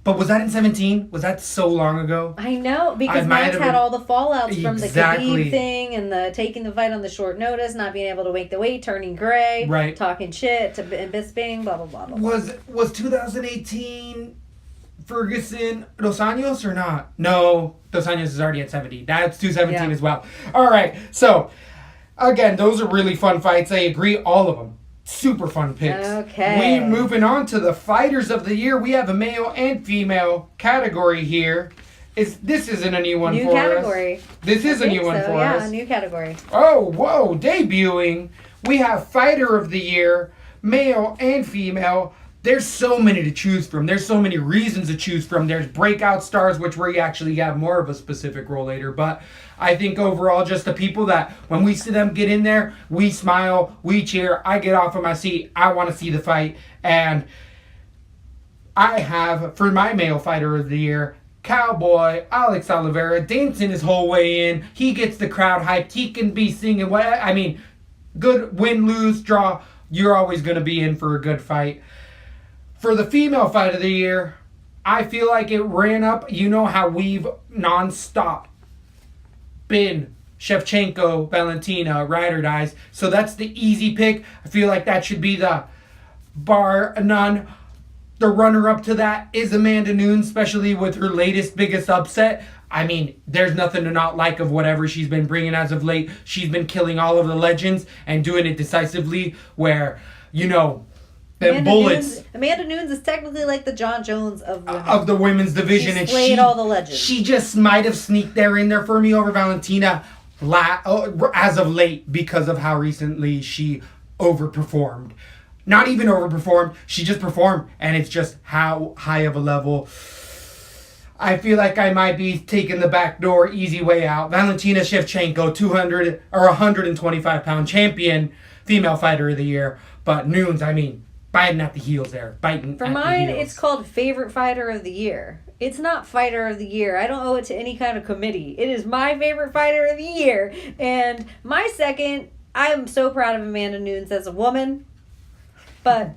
But was that in 17? Was that so long ago? I know, because I might Max have had been- all the fallouts from the Exactly. Khabib thing and the taking the fight on the short notice, not being able to make the weight, turning gray, Right. talking shit to Bisping, blah, blah, blah, blah. Was 2018 Ferguson Dos Anjos or not? No, Dos Anjos is already at 70. That's 217 Yeah. as well. All right, so again, those are really fun fights. I agree, all of them. Super fun picks. Okay. We moving on to the fighters of the year. We have a male and female category here. This isn't a new one New for category. us. This is I a think new one so, for yeah, us. new category. Oh, whoa, debuting. We have Fighter of the Year, male and female. There's so many to choose from. There's so many reasons to choose from. There's breakout stars, which we actually have more of a specific role later. But I think overall, just the people that when we see them get in there, we smile, we cheer, I get off of my seat, I want to see the fight. And I have, for my male Fighter of the Year, Cowboy Alex Oliveira dancing his whole way in. He gets the crowd hyped. He can be singing. I mean, good win, lose, draw. You're always going to be in for a good fight. For the female fight of the year, I feel like it ran up. You know how we've nonstop been Shevchenko, Valentina, ride or dies. So that's the easy pick. I feel like that should be the bar none. The runner-up to that is Amanda Nunes, especially with her latest biggest upset. I mean, there's nothing to not like of whatever she's been bringing as of late. She's been killing all of the legends and doing it decisively where, you know, the bullets Amanda Nunes is technically like the John Jones of women. of the women's division. She And slayed all the legends. She just might have sneaked there in there for me over Valentina as of late because of how recently she overperformed. Not even overperformed. She just performed, and it's just how high of a level. I feel like I might be taking the back door, easy way out. Valentina Shevchenko, 200 or 125-pound champion, female fighter of the year. But Nunes, I mean, biting at the heels there. Biting For at mine, the heels. it's called Favorite Fighter of the Year. It's not Fighter of the Year. I don't owe it to any kind of committee. It is my favorite fighter of the year. And my second, I am so proud of Amanda Nunes as a woman. But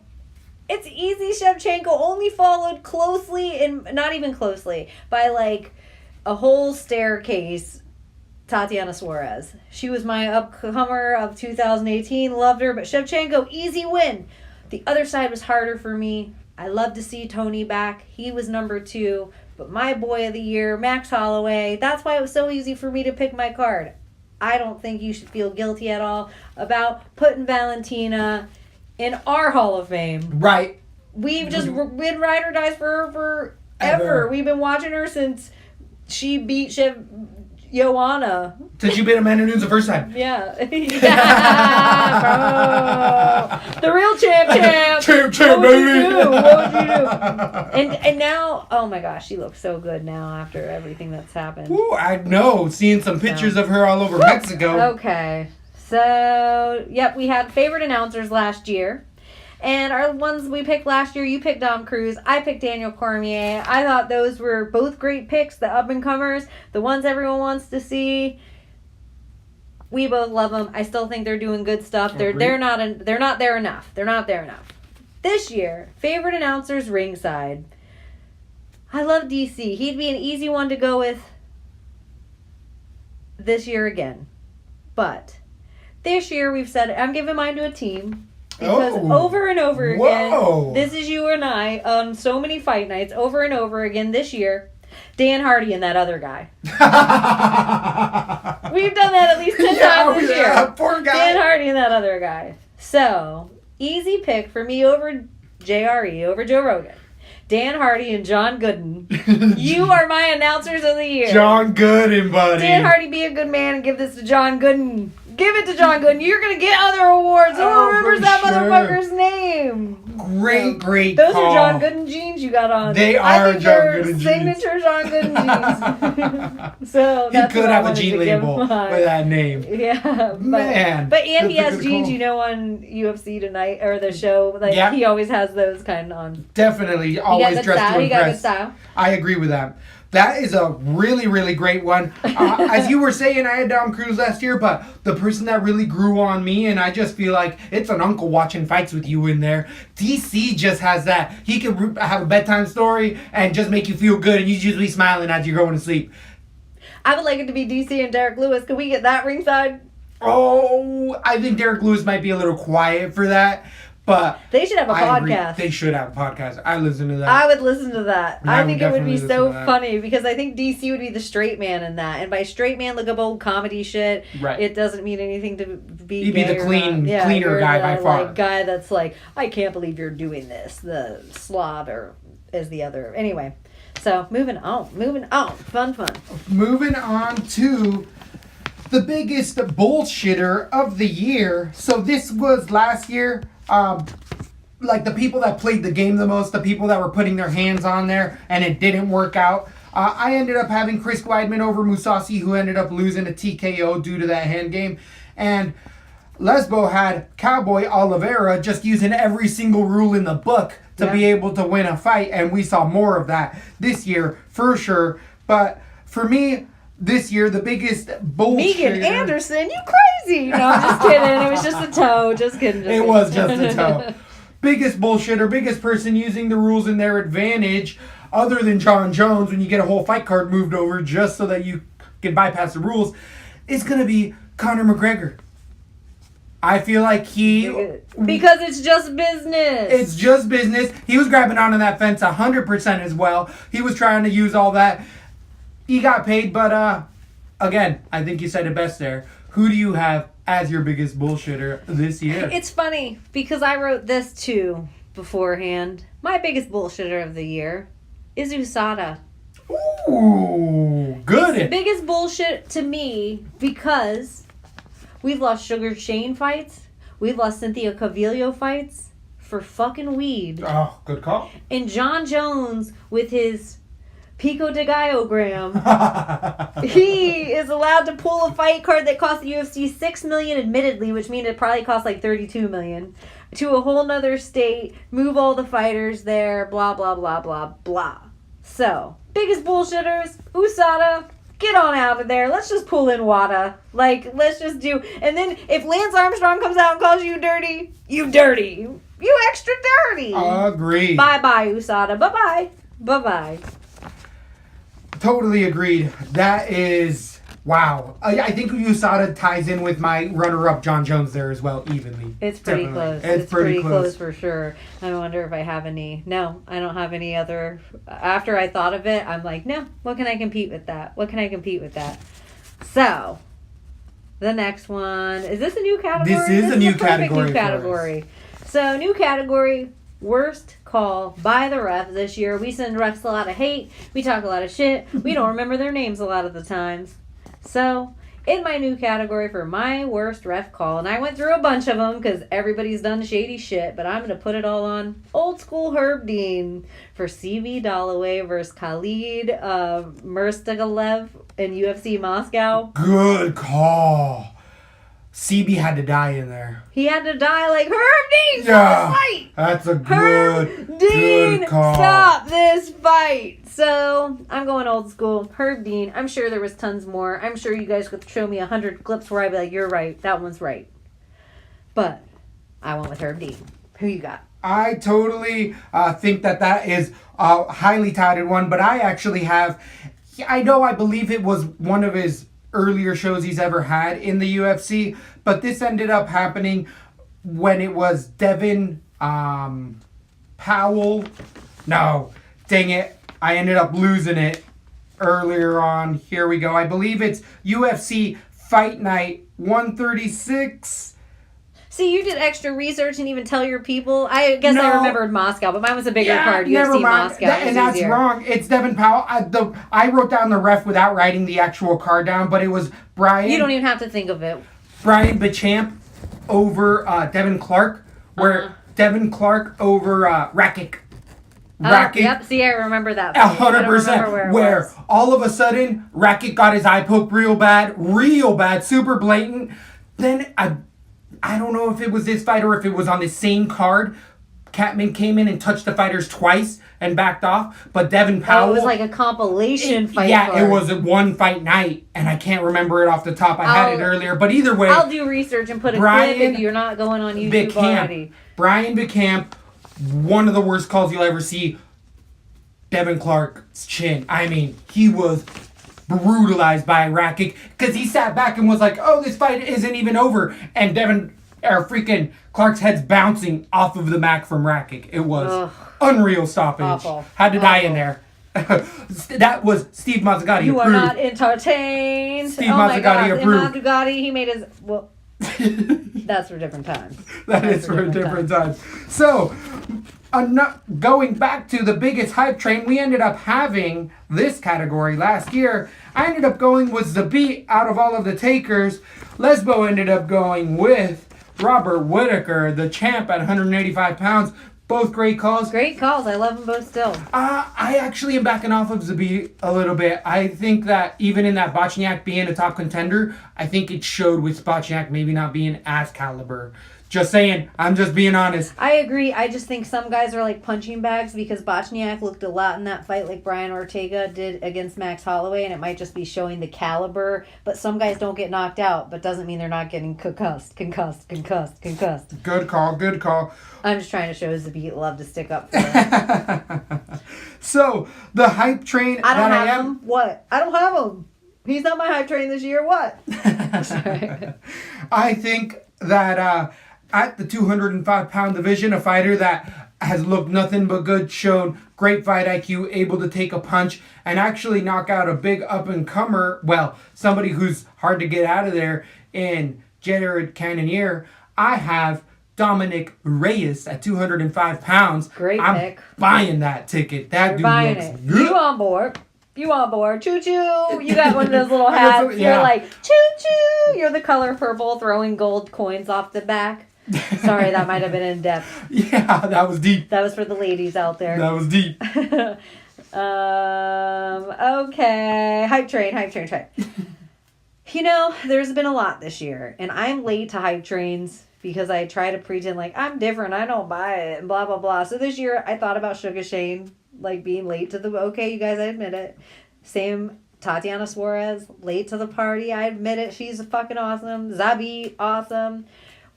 it's easy. Shevchenko only followed closely, and not even closely, by like a whole staircase. Tatiana Suarez. She was my upcomer of 2018. Loved her, but Shevchenko, easy win. The other side was harder for me. I love to see Tony back. He was number 2. But my boy of the year, Max Holloway, that's why it was so easy for me to pick my card. I don't think you should feel guilty at all about putting Valentina in our Hall of Fame. Right. We've just been ride or dies for her forever. Ever. We've been watching her since she beat Joanna. Since you beat Amanda Nunes the first time. Yeah. Yeah, bro. The real champ. Champ, What would baby. you do? What would you do? And now, oh my gosh, she looks so good now after everything that's happened. Ooh, I know. Seeing some pictures of her all over Mexico. Okay. So, yep, we had favorite announcers last year. And our ones we picked last year, you picked Dom Cruz, I picked Daniel Cormier. I thought those were both great picks, the up-and-comers, the ones everyone wants to see. We both love them. I still think they're doing good stuff. They're not there enough. They're not there enough. This year, favorite announcers ringside. I love DC. He'd be an easy one to go with this year again. But this year we've said I'm giving mine to a team. Because over and over again, this is you and I on so many fight nights, over and over again this year, Dan Hardy and that other guy. We've done that at least 10 times this year. Poor guy. Dan Hardy and that other guy. So, easy pick for me over JRE, over Joe Rogan. Dan Hardy and John Gooden. You are my announcers of the year. John Gooden, buddy. Dan Hardy, be a good man and give this to John Gooden. Give it to John Gooden. You're going to get other awards. Who remembers that motherfucker's name? Great Those call. are John Gooden jeans you got on. They I are think John they're Gooden jeans. signature John Gooden jeans. So that's He could what I have a wanted G to give label with mine. that name. Yeah, Man, but Andy that's a has good jeans, call. you know, on UFC tonight or the show. Like Yeah. he always has those kind of on. Definitely, He got always good dressed style. to He got good impress. style. I agree with that. That is a really great one. As you were saying, I had Dom Cruz last year, but the person that really grew on me, and I just feel like it's an uncle watching fights with you in there. DC just has that. He can have a bedtime story and just make you feel good, and you just be smiling as you're going to sleep. I would like it to be DC and Derek Lewis. Can we get that ringside? Oh, I think Derek Lewis might be a little quiet for that, but They should have a I agree. podcast. They should have a podcast. I listen to that. I would listen to that. I I would think it would definitely be listen so to that. funny because I think DC would be the straight man in that. And by straight man, look up old comedy shit. Right. It doesn't mean anything to be. He'd be gay the or clean- not. cleaner you're guy the, by far. Like, guy that's like, I can't believe you're doing this. The slob or is the other. Anyway, so moving on. Fun. Moving on to the biggest bullshitter of the year. So this was last year. Like the people that played the game the most, the people that were putting their hands on there, and it didn't work out. I ended up having Chris Weidman over Musasi, who ended up losing a TKO due to that hand game. And Lesbo had Cowboy Oliveira just using every single rule in the book to be able to win a fight, and we saw more of that this year for sure. But for me, this year, the biggest bullshit. Megan Anderson, you crazy? No, I'm just kidding. It was just a toe. Just kidding. It was just a toe. Biggest bullshitter, biggest person using the rules in their advantage, other than John Jones, when you get a whole fight card moved over just so that you can bypass the rules, is going to be Conor McGregor. I feel like because it's just business. It's just business. He was grabbing onto that fence 100% as well. He was trying to use all that. He got paid, but again, I think you said it best there. Who do you have as your biggest bullshitter this year? It's funny because I wrote this too beforehand. My biggest bullshitter of the year is USADA. Ooh, good. It's the biggest bullshit to me because we've lost Sugar Shane fights. We've lost Cynthia Cavillo fights for fucking weed. Oh, good call. And John Jones with his Pico de Gallogram. He is allowed to pull a fight card that cost the UFC $6 million, admittedly, which means it probably cost like $32 million, to a whole nother state, move all the fighters there, blah, blah, blah, blah, blah. So, biggest bullshitters, USADA, get on out of there. Let's just pull in WADA. Like, let's just do... And then if Lance Armstrong comes out and calls you dirty, you dirty. You extra dirty. Agreed. Bye-bye, USADA. Bye-bye. Bye-bye. Totally agreed. That is... Wow. I think USADA ties in with my runner-up John Jones there as well, evenly. It's pretty Definitely. close. It's pretty close for sure. I wonder if I have any... No, I don't have any other... After I thought of it, I'm like, no, what can I compete with that? So, the next one... Is this a new category? This is a new perfect category new for category. So, new category, worst call by the refs this year. We send refs a lot of hate. We talk a lot of shit. We don't remember their names a lot of the times. So, in my new category for my worst ref call, and I went through a bunch of them because everybody's done shady shit, but I'm going to put it all on old school Herb Dean for CV Dalloway versus Khalid Murstagalev in UFC Moscow. Good call. CB had to die in there. He had to die like Herb Dean. Yeah, Fight. that's a Herb Dean, good call. stop this fight. So I'm going old school. Herb Dean. I'm sure there was tons more. I'm sure you guys could show me 100 clips where I'd be like, "You're right. That one's right." But I went with Herb Dean. Who you got? I totally think that is a highly touted one, but I actually have. I believe it was one of his earlier shows he's ever had in the UFC, but this ended up happening when it was Devin Powell. No, dang it. I ended up losing it earlier on. Here we go. I believe it's UFC Fight Night 136. See, you did extra research and even tell your people. I guess I remembered Moscow, but mine was a bigger card. UFC Moscow. And that's easier. wrong. It's Devin Powell. I wrote down the ref without writing the actual card down, but it was Brian. You don't even have to think of it. Brian Bachamp over Devin Clark, where Devin Clark over Rakic. Yep. See, I remember that. 100%. Where all of a sudden Rakic got his eye poked real bad, super blatant. Then I don't know if it was this fight or if it was on the same card. Catman came in and touched the fighters twice and backed off. But Devin Powell... it was like a compilation fight. Yeah, card. It was a one fight night. And I can't remember it off the top. I had it earlier. But either way... I'll do research and put a clip if you're not going on YouTube already. Brian Bacamp, one of the worst calls you'll ever see. Devin Clark's chin. I mean, he was... brutalized by Rakic because he sat back and was like, "Oh, this fight isn't even over," and freaking Clark's head's bouncing off of the mat from Rakic. It was unreal stoppage. Awful. Had to die in there. That was Steve Mazzagatti. You approved. are not entertained. Steve Mazzagatti approved. Mazzagatti, he made his that's for different times. That is for different times. So. Going back to the biggest hype train, we ended up having this category last year. I ended up going with the beat out of all of the takers. Lesbo ended up going with Robert Whittaker, the champ at 185 pounds. Both great calls. Great calls. I love them both still. I actually am backing off of Zabit a little bit. I think that even in that Bochniak being a top contender, I think it showed with Bochniak maybe not being as caliber. Just saying. I'm just being honest. I agree. I just think some guys are like punching bags because Bochniak looked a lot in that fight like Brian Ortega did against Max Holloway, and it might just be showing the caliber. But some guys don't get knocked out, but doesn't mean they're not getting concussed. Good call. I'm just trying to show Zabit love to stick up for him. So, the hype train I don't have him. What? I don't have him. He's not my hype train this year. What? Sorry. I think that... at the 205-pound division, a fighter that has looked nothing but good, shown great fight IQ, able to take a punch and actually knock out a big up-and-comer, somebody who's hard to get out of there in Jared Cannonier. I have Dominic Reyes at 205 pounds. Great I'm pick. Buying that ticket. That dude looks good. You on board. Choo choo. You got one of those little hats. Yeah. You're like, choo choo. You're the color purple throwing gold coins off the back. Sorry, that might have been in depth. Yeah, that was deep. That was for the ladies out there. That was deep. Okay. Hype train. There's been a lot this year, and I'm late to hype trains because I try to pretend like I'm different, I don't buy it, and blah, blah, blah. So this year, I thought about Sugar Shane, like being late to the, okay, you guys, I admit it. Same Tatiana Suarez, late to the party, I admit it, she's fucking awesome. Zabi, awesome.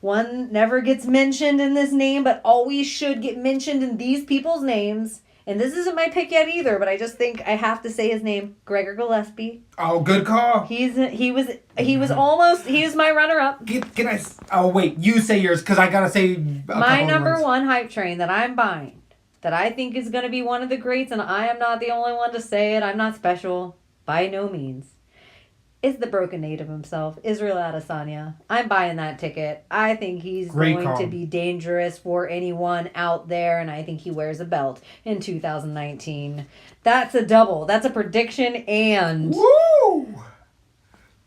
One never gets mentioned in this name, but always should get mentioned in these people's names. And this isn't my pick yet either, but I just think I have to say his name, Gregor Gillespie. Oh, good call. He was my runner-up. Can I? Oh wait, you say yours because I gotta say. My number one hype train that I'm buying, that I think is gonna be one of the greats, and I am not the only one to say it. I'm not special by no means. is the broken native himself, Israel Adesanya. I'm buying that ticket. I think he's Great going call. to be dangerous for anyone out there, and I think he wears a belt in 2019. That's a double. That's a prediction, and Woo!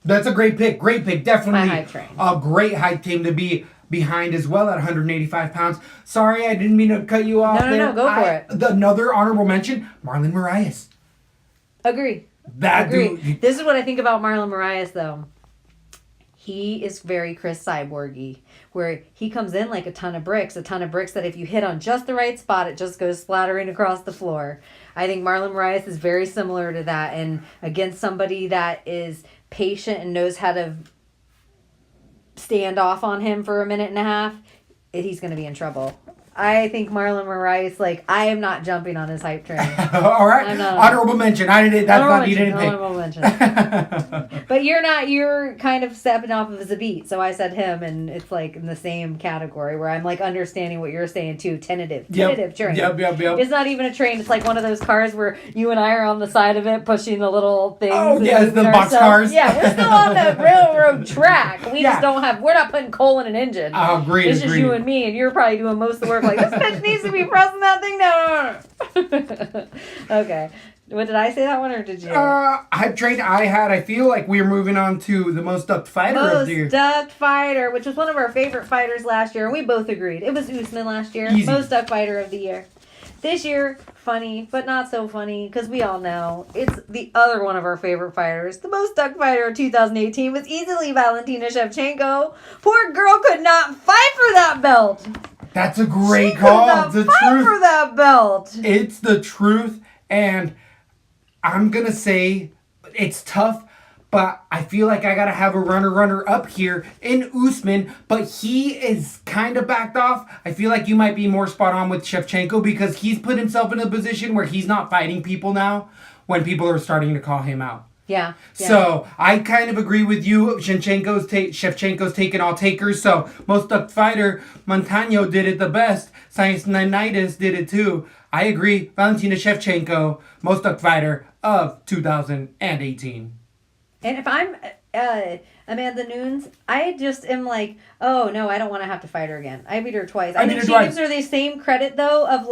That's a great pick. Great pick. Definitely My hype train. a great hype team to be behind as well at 185 pounds. Sorry, I didn't mean to cut you off No, there. go for it. Another honorable mention, Marlon Moraes. agree. That Agree. dude. This is what I think about Marlon Moraes, though. He is very Chris Cyborgy, where he comes in like a ton of bricks that if you hit on just the right spot, it just goes splattering across the floor. I think Marlon Moraes is very similar to that, and against somebody that is patient and knows how to stand off on him for a minute and a half, he's going to be in trouble. I think Marlon Moraes, I am not jumping on his hype train. All right. I'm not- Honorable mention. I didn't. That's not. You didn't pick. Honorable mention. But you're kind of stepping off of Zabit, so I said him, and it's in the same category where I'm understanding what you're saying too. Tentative train. Yep. It's not even a train. It's like one of those cars where you and I are on the side of it pushing the little things. Oh, and yes, the moving box ourselves. cars. Yeah, we're still on the railroad track. We Yeah. just don't have. We're not putting coal in an engine. Agreed. It's just you and me, and you're probably doing most of the work. This bitch needs to be pressing that thing down. Okay. What did I say that one, or did you? Hype train I feel like we're moving on to the most ducked fighter of the year. Most ducked fighter, which was one of our favorite fighters last year, and we both agreed. It was Usman last year. Easy. Most ducked fighter of the year. This year, funny, but not so funny, because we all know it's the other one of our favorite fighters. The most ducked fighter of 2018 was easily Valentina Shevchenko. Poor girl could not fight for that belt. That's a great She call. could not It's the fight truth. for that belt. It's the truth, and I'm gonna say it's tough, but I feel like I gotta have a runner up here in Usman, but he is kind of backed off. I feel like you might be more spot on with Shevchenko because he's put himself in a position where he's not fighting people now when people are starting to call him out. Yeah. So I kind of agree with you. Shevchenko's taking all takers. So most ducked fighter, Montano did it the best. Science Nanitis did it too. I agree. Valentina Shevchenko, most ducked fighter of 2018. And if I'm Amanda Nunes, I just am oh no, I don't want to have to fight her again. I beat her twice. I think she gives her the same credit though of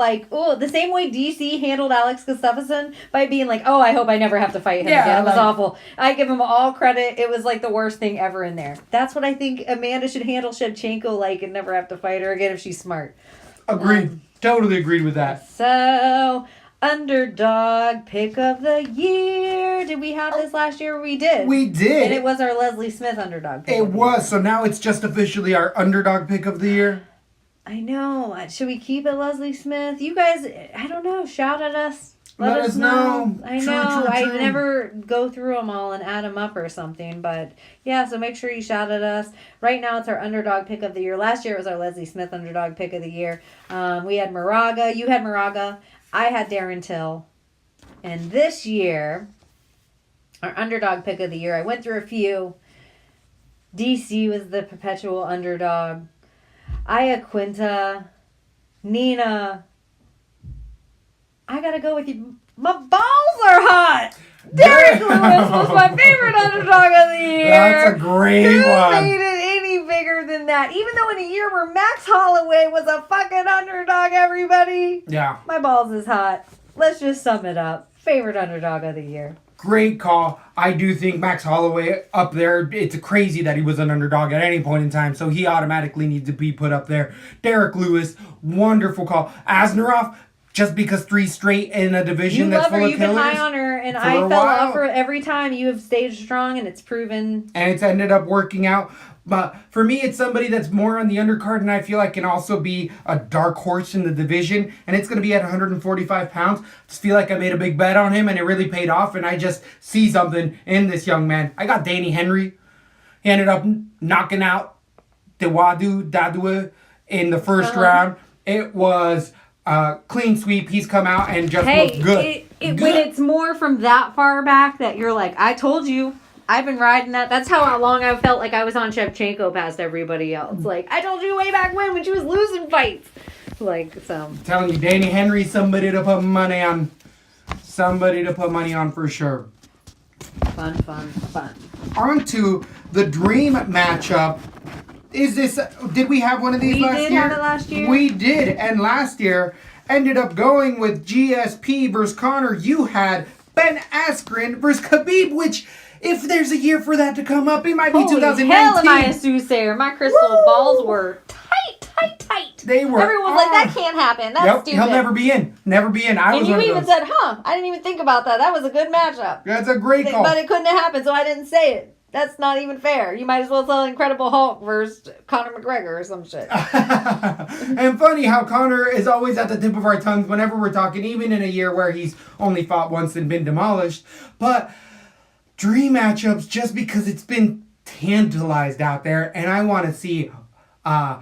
the same way DC handled Alex Gustafsson by being oh, I hope I never have to fight him again. It was awful. I give him all credit. It was the worst thing ever in there. That's what I think Amanda should handle Shevchenko and never have to fight her again if she's smart. Agreed. Totally agreed with that. So, underdog pick of the year. Did we have this last year? We did. We did. And it was our Leslie Smith underdog pick. It was. So now it's just officially our underdog pick of the year. I know. Should we keep it Leslie Smith? You guys, I don't know. Shout at us. Let us know. I True, know. true, I true. never go through them all and add them up or something. But yeah, so make sure you shout at us. Right now it's our underdog pick of the year. Last year it was our Leslie Smith underdog pick of the year. We had Moraga. You had Moraga. I had Darren Till. And this year, our underdog pick of the year, I went through a few. DC was the perpetual underdog. Aya Quinta. Nina. I gotta go with you. My balls are hot! Derek Lewis was my favorite underdog of the year. That's a great Who one. made it any bigger than that? Even though in a year where Max Holloway was a fucking underdog, everybody. Yeah. My balls is hot. Let's just sum it up. Favorite underdog of the year. Great call. I do think Max Holloway up there. It's crazy that he was an underdog at any point in time, so he automatically needs to be put up there. Derek Lewis, wonderful call. Asnaroff, just because 3 straight in a division that's full of You've been killers. high on her, and for I a fell while. off her every time. You have stayed strong, and it's proven. And it's ended up working out. But for me, it's somebody that's more on the undercard, and I feel like can also be a dark horse in the division. And it's going to be at 145 pounds. I just feel like I made a big bet on him, and it really paid off. And I just see something in this young man. I got Danny Henry. He ended up knocking out Dewadu Dadua in the first round. It was clean sweep. He's come out and just looked good. When it's more from that far back that you're I told you. I've been riding that. That's how long I felt like I was on Shevchenko past everybody else. I told you way back when she was losing fights. So. I'm telling you, Danny Henry, somebody to put money on. Somebody to put money on for sure. Fun. on to the dream matchup. Did we have one of these last year? We did have it last year. We did, and last year ended up going with GSP versus Connor. You had Ben Askren versus Khabib, which, if there's a year for that to come up, it might be 2019. Hell am I a soothsayer. My crystal balls were tight. They were. Everyone was like, that can't happen. That's stupid. He'll never be in. Never be in. And you even said, I didn't even think about that. That was a good matchup. That's a great call. But it couldn't have happened, so I didn't say it. That's not even fair. You might as well sell Incredible Hulk versus Conor McGregor or some shit. And funny how Conor is always at the tip of our tongues whenever we're talking, even in a year where he's only fought once and been demolished. But dream matchups, just because it's been tantalized out there, and I want to see a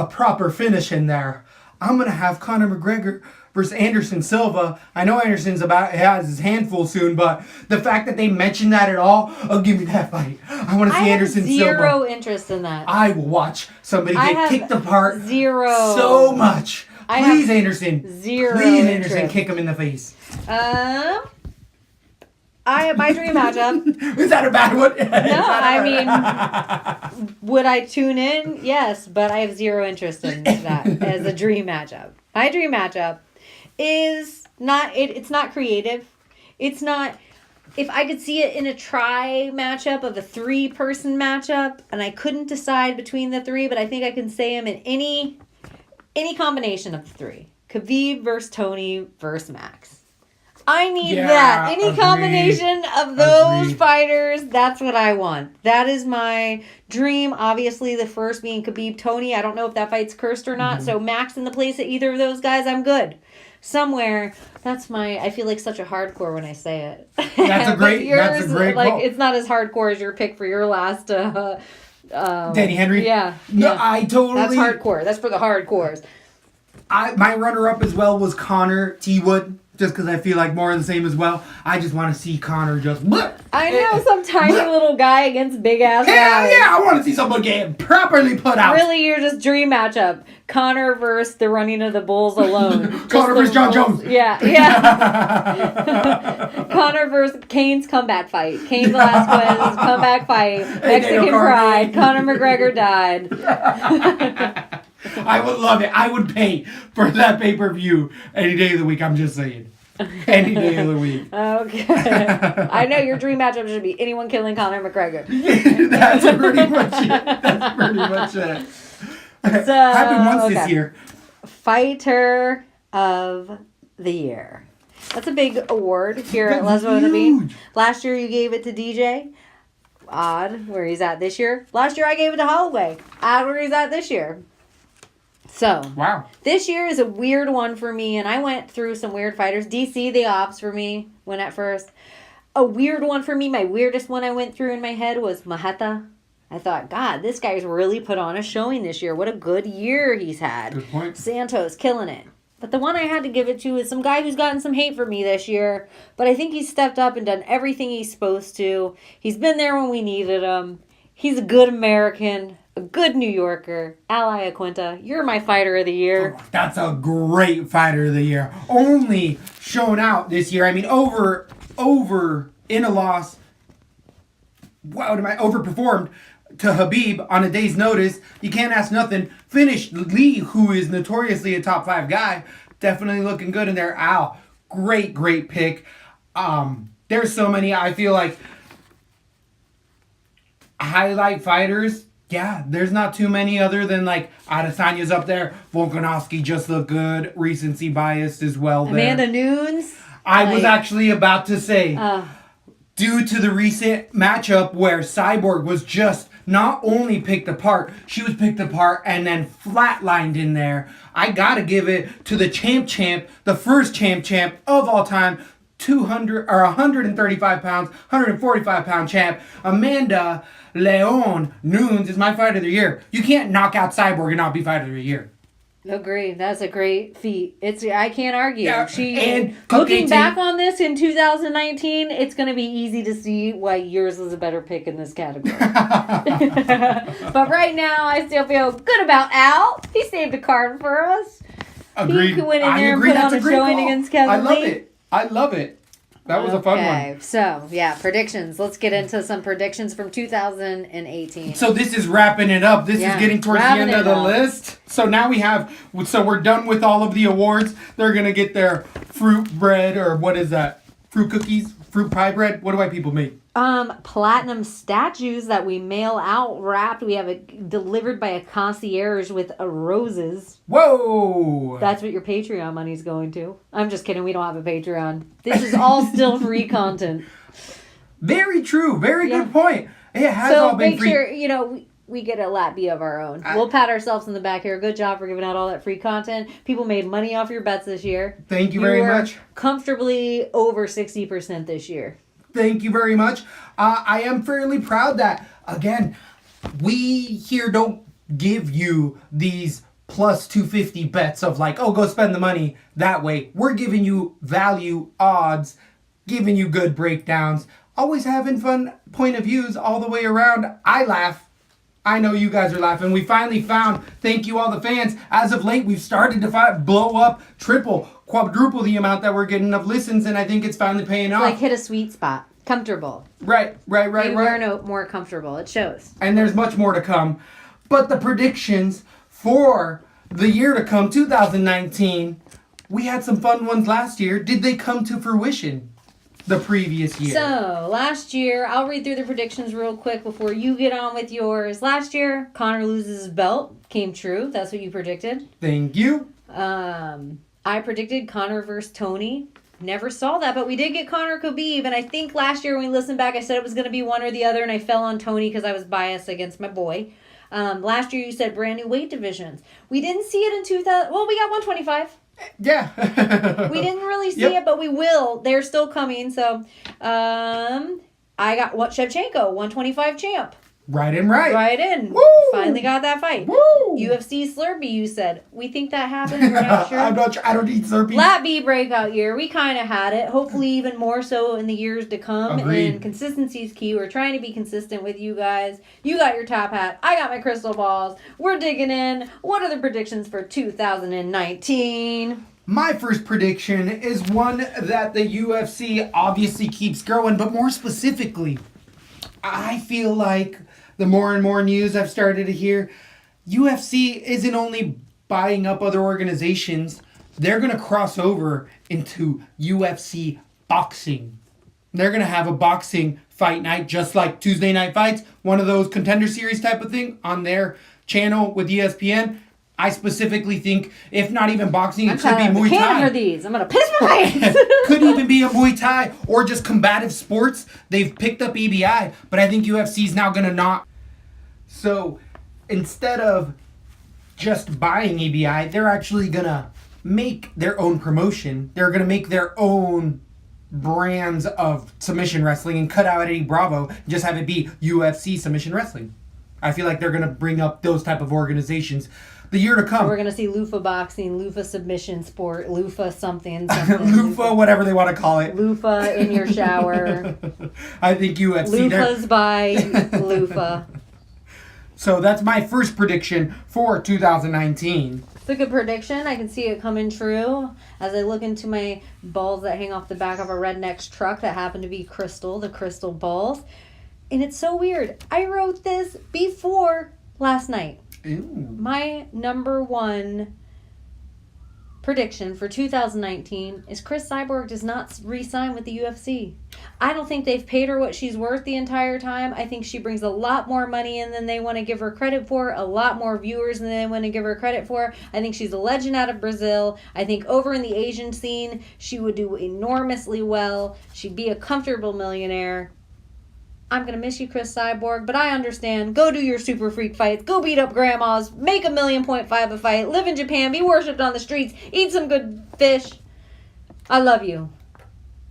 proper finish in there. I'm going to have Conor McGregor versus Anderson Silva. I know Anderson's has his handful soon, but the fact that they mentioned that at all, give me that fight. I want to see Anderson Silva. I have zero interest in that. I will watch somebody get kicked apart so much. Please, Anderson. Please, Anderson, kick him in the face. My dream matchup. Is that a bad one? No, would I tune in? Yes, but I have zero interest in that as a dream matchup. My dream matchup is not, it's not creative. It's not, if I could see it in a try matchup of a 3-person matchup, and I couldn't decide between the 3, but I think I can say them in any combination of the 3. Khabib versus Tony versus Max. I need that. Any combination of those fighters, that's what I want. That is my dream. Obviously, the first being Khabib Tony. I don't know if that fight's cursed or not. Mm-hmm. So Max in the place of either of those guys, I'm good. Somewhere, I feel like such a hardcore when I say it. That's a great call. It's not as hardcore as your pick for your last Danny Henry? Yeah. No, yeah. I totally... That's hardcore. That's for the hardcores. My runner-up as well was Connor T. Wood. Just because I feel like more of the same as well. I just want to see Connor just... I know, some tiny little guy against big-ass guys. Yeah, I want to see someone get properly put out. Really, you're just dream matchup. Connor versus the running of the Bulls alone. Connor versus John Jones. Yeah. Connor versus Kane's comeback fight. Cain Velasquez's comeback fight. Mexican Pride. Conor McGregor died. I would love it. I would pay for that pay-per-view any day of the week. I'm just saying. Any day of the week. Okay. I know your dream matchup should be anyone killing Conor McGregor. That's pretty much it. So, happened once this year. Fighter of the Year. That's a big award here at Lesbo and The Bean. Last year you gave it to DJ. Odd where he's at this year. Last year I gave it to Holloway. Odd where he's at this year. So, This year is a weird one for me, and I went through some weird fighters. DC, the Ops for me, went at first. A weird one for me, my weirdest one I went through in my head was Maheta. I thought, God, this guy's really put on a showing this year. What a good year he's had. Good point. Santos, killing it. But the one I had to give it to is some guy who's gotten some hate for me this year. But I think he's stepped up and done everything he's supposed to. He's been there when we needed him. He's a good American. A good New Yorker, Ally Aquinta. You're my fighter of the year. Oh, that's a great fighter of the year. Only shown out this year. I mean, over in a loss. Overperformed to Khabib on a day's notice. You can't ask nothing. Finished Lee, who is notoriously a top 5 guy. Definitely looking good in there. Al, great pick. There's so many. I feel like highlight fighters. Yeah, there's not too many other than like Adesanya's up there. Volkanovski just looked good. Recency biased as well there. Amanda Nunes. I was actually about to say, due to the recent matchup where Cyborg was just not only picked apart, she was picked apart and then flatlined in there. I gotta give it to the champ, the first champ of all time, 135 pounds, 145 pound champ, Amanda Leon Nunes is my fighter of the year. You can't knock out Cyborg and not be fighter of the year. Agree. That's a great feat. I can't argue. Yeah, and looking back on this in 2019, it's going to be easy to see why yours was a better pick in this category. But right now, I still feel good about Al. He saved a card for us. Agreed. He went in there and put on a showing against Kevin Lee. I love it. That was a fun one. Okay, so yeah, predictions. Let's get into some predictions from 2018. So this is wrapping it up. This is getting towards the end of the list. So now we're done with all of the awards. They're going to get their fruit bread, or what is that? Fruit cookies? Fruit pie bread? What do white people make? Platinum statues that we mail out wrapped. We have it delivered by a concierge with roses. Whoa! That's what your Patreon money's going to. I'm just kidding. We don't have a Patreon. This is all still free content. Very true. Very good point. It has all been free. So make sure, we get a LaTB of our own. We'll pat ourselves in the back here. Good job for giving out all that free content. People made money off your bets this year. Thank you very much. Comfortably over 60% this year. Thank you very much. I am fairly proud that, again, we here don't give you these plus 250 bets of like, oh, go spend the money that way. We're giving you value odds, giving you good breakdowns, always having fun point of views all the way around. I laugh. I know you guys are laughing. We finally found, thank you all the fans. As of late, we've started to blow up triple, quadruple the amount that we're getting of listens, and I think it's finally paying off. Like hit a sweet spot. Comfortable. Right. You were more comfortable. It shows. And there's much more to come. But the predictions for the year to come, 2019, we had some fun ones last year. Did they come to fruition the previous year? So, last year, I'll read through the predictions real quick before you get on with yours. Last year, Connor loses his belt. Came true. That's what you predicted. Thank you. I predicted Connor versus Tony. Never saw that, but we did get Connor Khabib, and I think last year when we listened back, I said it was going to be one or the other, and I fell on Tony because I was biased against my boy. Last year you said brand new weight divisions. We didn't see it in 2000. Well, we got 125. Yeah. We didn't really see it, but we will. They're still coming. So, I got Shevchenko, 125 champ. Right in. Woo! Finally got that fight. Woo! UFC Slurpee, you said. We think that happened. We're not sure. I'm not sure. I don't eat Slurpees. LaTB breakout year. We kind of had it. Hopefully even more so in the years to come. Agreed. And consistency is key. We're trying to be consistent with you guys. You got your top hat. I got my crystal balls. We're digging in. What are the predictions for 2019? My first prediction is one that the UFC obviously keeps growing, but more specifically, I feel like the more and more news I've started to hear, UFC isn't only buying up other organizations, they're going to cross over into UFC boxing. They're going to have a boxing fight night, just like Tuesday Night Fights, one of those Contender Series type of thing on their channel with ESPN. I specifically think, if not even boxing, it could be Muay Thai. For these. I'm going to piss my pants. Could even be a Muay Thai or just combative sports. They've picked up EBI, but I think UFC's now going to not. So instead of just buying EBI, they're actually going to make their own promotion. They're going to make their own brands of submission wrestling and cut out Eddie Bravo and just have it be UFC submission wrestling. I feel like they're going to bring up those type of organizations the year to come. So we're going to see Lufa boxing, Lufa submission sport, Lufa something. Lufa, whatever they want to call it. Lufa in your shower. I think UFC. Lufa's by Lufa. So that's my first prediction for 2019. It's a good prediction. I can see it coming true as I look into my balls that hang off the back of a redneck's truck that happen to be crystal, the crystal balls. And it's so weird. I wrote this before last night. Ooh. My number one prediction for 2019 is Chris Cyborg does not re-sign with the UFC. I don't think they've paid her what she's worth the entire time. I think she brings a lot more money in than they want to give her credit for, a lot more viewers than they want to give her credit for. I think she's a legend out of Brazil. I think over in the Asian scene, she would do enormously well. She'd be a comfortable millionaire. I'm going to miss you, Chris Cyborg, but I understand. Go do your super freak fights. Go beat up grandmas. Make $1.5 million a fight. Live in Japan. Be worshipped on the streets. Eat some good fish. I love you,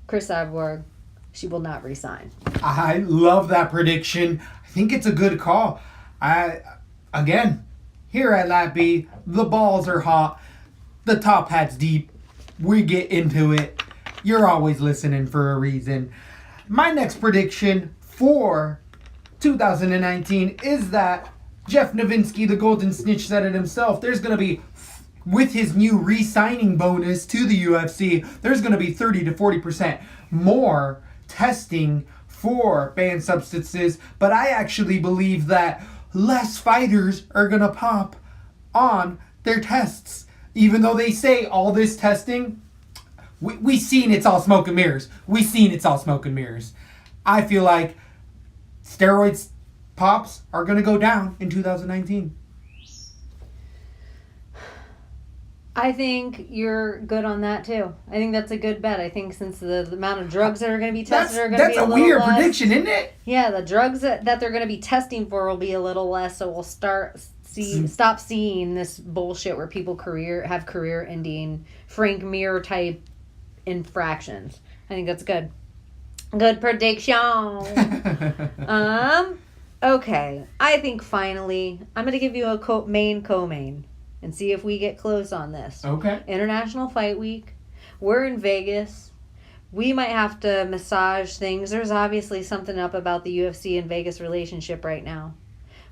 Chris Cyborg. She will not resign. I love that prediction. I think it's a good call. Again, here at LaTB, the balls are hot. The top hat's deep. We get into it. You're always listening for a reason. My next prediction for 2019 is that Jeff Novinsky, the Golden Snitch, said it himself. There's going to be with his new re-signing bonus to the UFC, there's going to be 30 to 40% more testing for banned substances. But I actually believe that less fighters are going to pop on their tests. Even though they say all this testing, we seen it's all smoke and mirrors. I feel like steroids pops are going to go down in 2019. I think you're good on that too. I think that's a good bet. I think since the amount of drugs that are going to be tested are going to be a little weird less, prediction, isn't it? Yeah, the drugs that they're going to be testing for will be a little less, so we'll stop seeing this bullshit where people have career-ending Frank Mir type infractions. I think that's good. Good prediction. Okay. I think finally I'm going to give you a co-main. And see if we get close on this. Okay. International Fight Week. We're in Vegas. We might have to massage things. There's obviously something up about the UFC and Vegas relationship right now.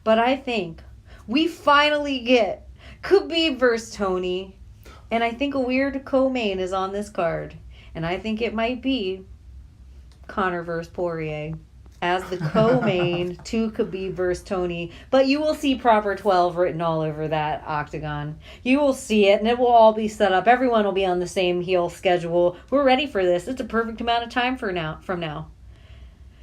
But I think we finally get Khabib versus Tony. And I think a weird co-main is on this card. And I think it might be Conor versus Poirier as the co-main to Khabib versus Tony. But you will see proper 12 written all over that octagon. You will see it, and it will all be set up. Everyone will be on the same heel schedule. We're ready for this. It's a perfect amount of time from now.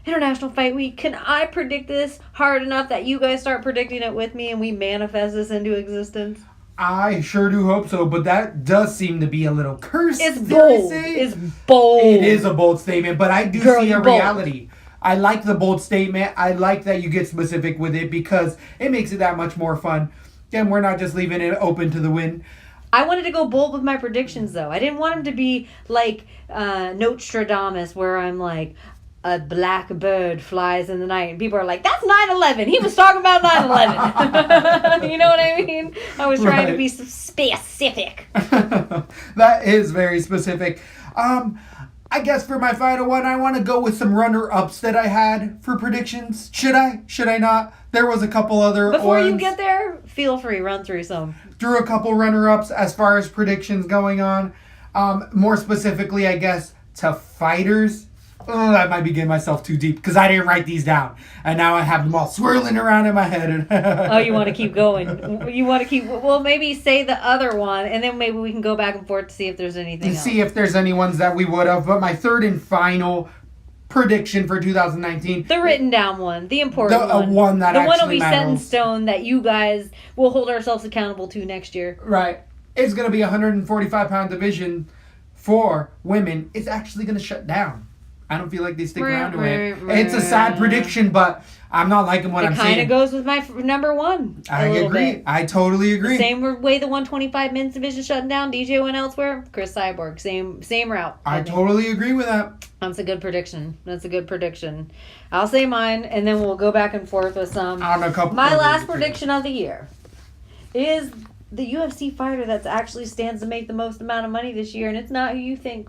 International Fight Week. Can I predict this hard enough that you guys start predicting it with me and we manifest this into existence? I sure do hope so, but that does seem to be a little cursed. It's bold. It's bold. It is a bold statement, but I do see a reality. I like the bold statement. I like that you get specific with it because it makes it that much more fun. And we're not just leaving it open to the wind. I wanted to go bold with my predictions, though. I didn't want them to be like Nostradamus, where I'm like, a black bird flies in the night. And people are like, that's 9/11. He was talking about 9/11. You know what I mean? I was trying to be specific. That is very specific. I guess for my final one, I want to go with some runner-ups that I had for predictions. Should I? Should I not? There was a couple other Before ones. you get there, feel free, run through some. Drew a couple runner-ups as far as predictions going on. More specifically, I guess, to fighters. Oh, I might be getting myself too deep because I didn't write these down. And now I have them all swirling around in my head. Oh, you want to keep going. You want to keep... Well, maybe say the other one, and then maybe we can go back and forth to see if there's anything else. See if there's any ones that we would have. But my third and final prediction for 2019... The written down one. The important one. One that the actually one will be matters. set in stone that you guys will hold ourselves accountable to next year. Right. It's going to be a 145-pound division for women. It's actually going to shut down. I don't feel like they stick around to it. It's a sad prediction, but I'm not liking what I'm seeing. It kind of goes with my number one. I agree. Bit. I totally agree. The same way the 125 men's division shutting down. DJ went elsewhere. Chris Cyborg. Same route. I totally agree with that. That's a good prediction. I'll say mine, and then we'll go back and forth with some. On a couple. My last prediction of the year is the UFC fighter that actually stands to make the most amount of money this year, and it's not who you think.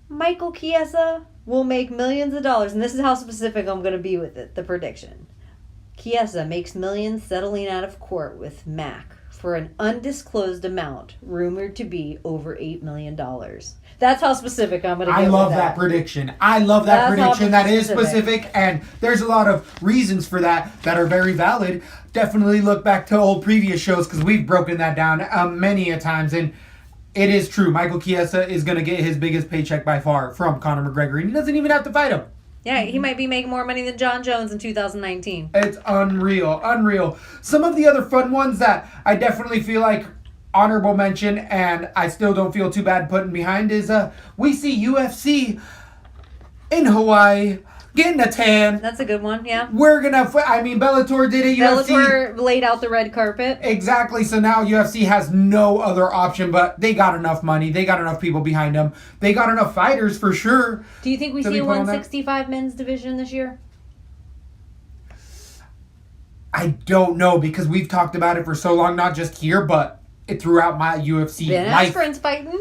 Michael Chiesa will make millions of dollars, and this is how specific I'm going to be with it, the prediction. Chiesa makes millions settling out of court with Mac for an undisclosed amount, rumored to be over $8 million. That's how specific I'm going to get. I love that prediction. I love that prediction. That is specific, and there's a lot of reasons for that are very valid. Definitely look back to old previous shows because we've broken that down many a times, and it is true. Michael Chiesa is going to get his biggest paycheck by far from Conor McGregor, and he doesn't even have to fight him. Yeah, he might be making more money than John Jones in 2019. It's unreal. Some of the other fun ones that I definitely feel like honorable mention, and I still don't feel too bad putting behind, is we see UFC in Hawaii getting a tan. That's a good one, yeah. We're gonna... Bellator did it. Bellator laid out the red carpet. Exactly. So now UFC has no other option, but they got enough money. They got enough people behind them. They got enough fighters for sure. Do you think we see a 165 men's division this year? I don't know because we've talked about it for so long, not just here, but throughout my UFC life. Ben Askren's fighting.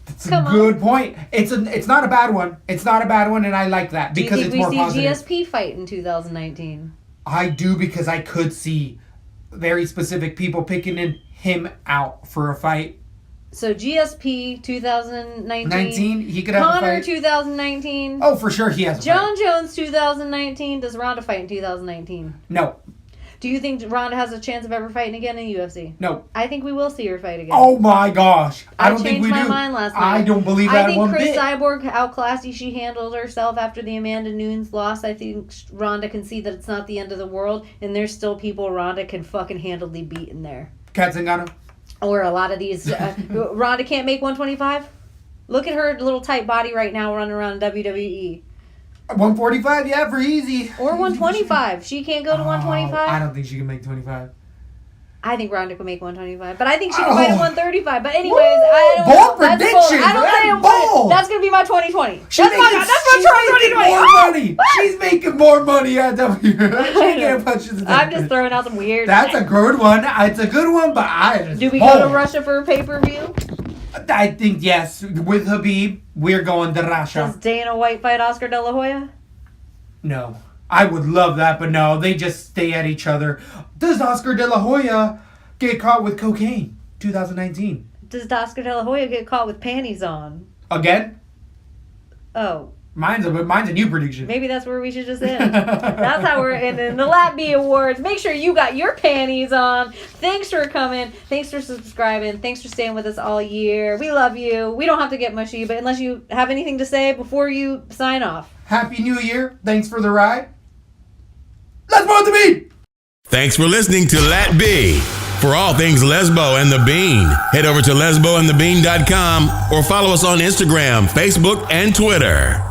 It's a good point. It's not a bad one. It's not a bad one, and I like that because it's more positive. Do you think we see GSP fight in 2019? I do because I could see very specific people picking in him out for a fight. So GSP 2019. 19, he could have a Connor fight. 2019. Oh, for sure he has a John fight. Jones 2019. Does Ronda fight in 2019? No. Do you think Ronda has a chance of ever fighting again in UFC? No. I think we will see her fight again. Oh my gosh. I don't think we do. changed my mind last night. I don't believe that I think one Chris bit. Cyborg, how classy she handled herself after the Amanda Nunes loss. I think Ronda can see that it's not the end of the world, and there's still people Ronda can fucking handily beat in there. Kat Zingano. Or a lot of these. Ronda can't make 125? Look at her little tight body right now running around WWE. 145, yeah, for easy. Or 125. She can't go to 125? I don't think she can make 25. I think Ronda can make 125. But I think she can fight at 135. But anyways, Woo! I don't Bold know. That's predictions. bold. I don't That's know. bold. That's going to be my 2020. That's She's my 2020. more money. She's making more money at W. She can't punch it. I'm just throwing out some weird. That's a good one. It's a good one, but I just. Do we go to Russia for a pay-per-view? I think yes. With Habib, we're going to Does Russia. Dana White fight Oscar De La Hoya? No. I would love that, but no. They just stay at each other. Does Oscar De La Hoya get caught with cocaine? 2019. Does Oscar De La Hoya get caught with panties on? Again? Oh. Mine's a new prediction. Maybe that's where we should just end. That's how we're ending the LaTB Awards. Make sure you got your panties on. Thanks for coming. Thanks for subscribing. Thanks for staying with us all year. We love you. We don't have to get mushy, but unless you have anything to say before you sign off. Happy New Year. Thanks for the ride. Lesbo and The Bean. Thanks for listening to LaTB. For all things Lesbo and The Bean, head over to lesboandthebean.com or follow us on Instagram, Facebook, and Twitter.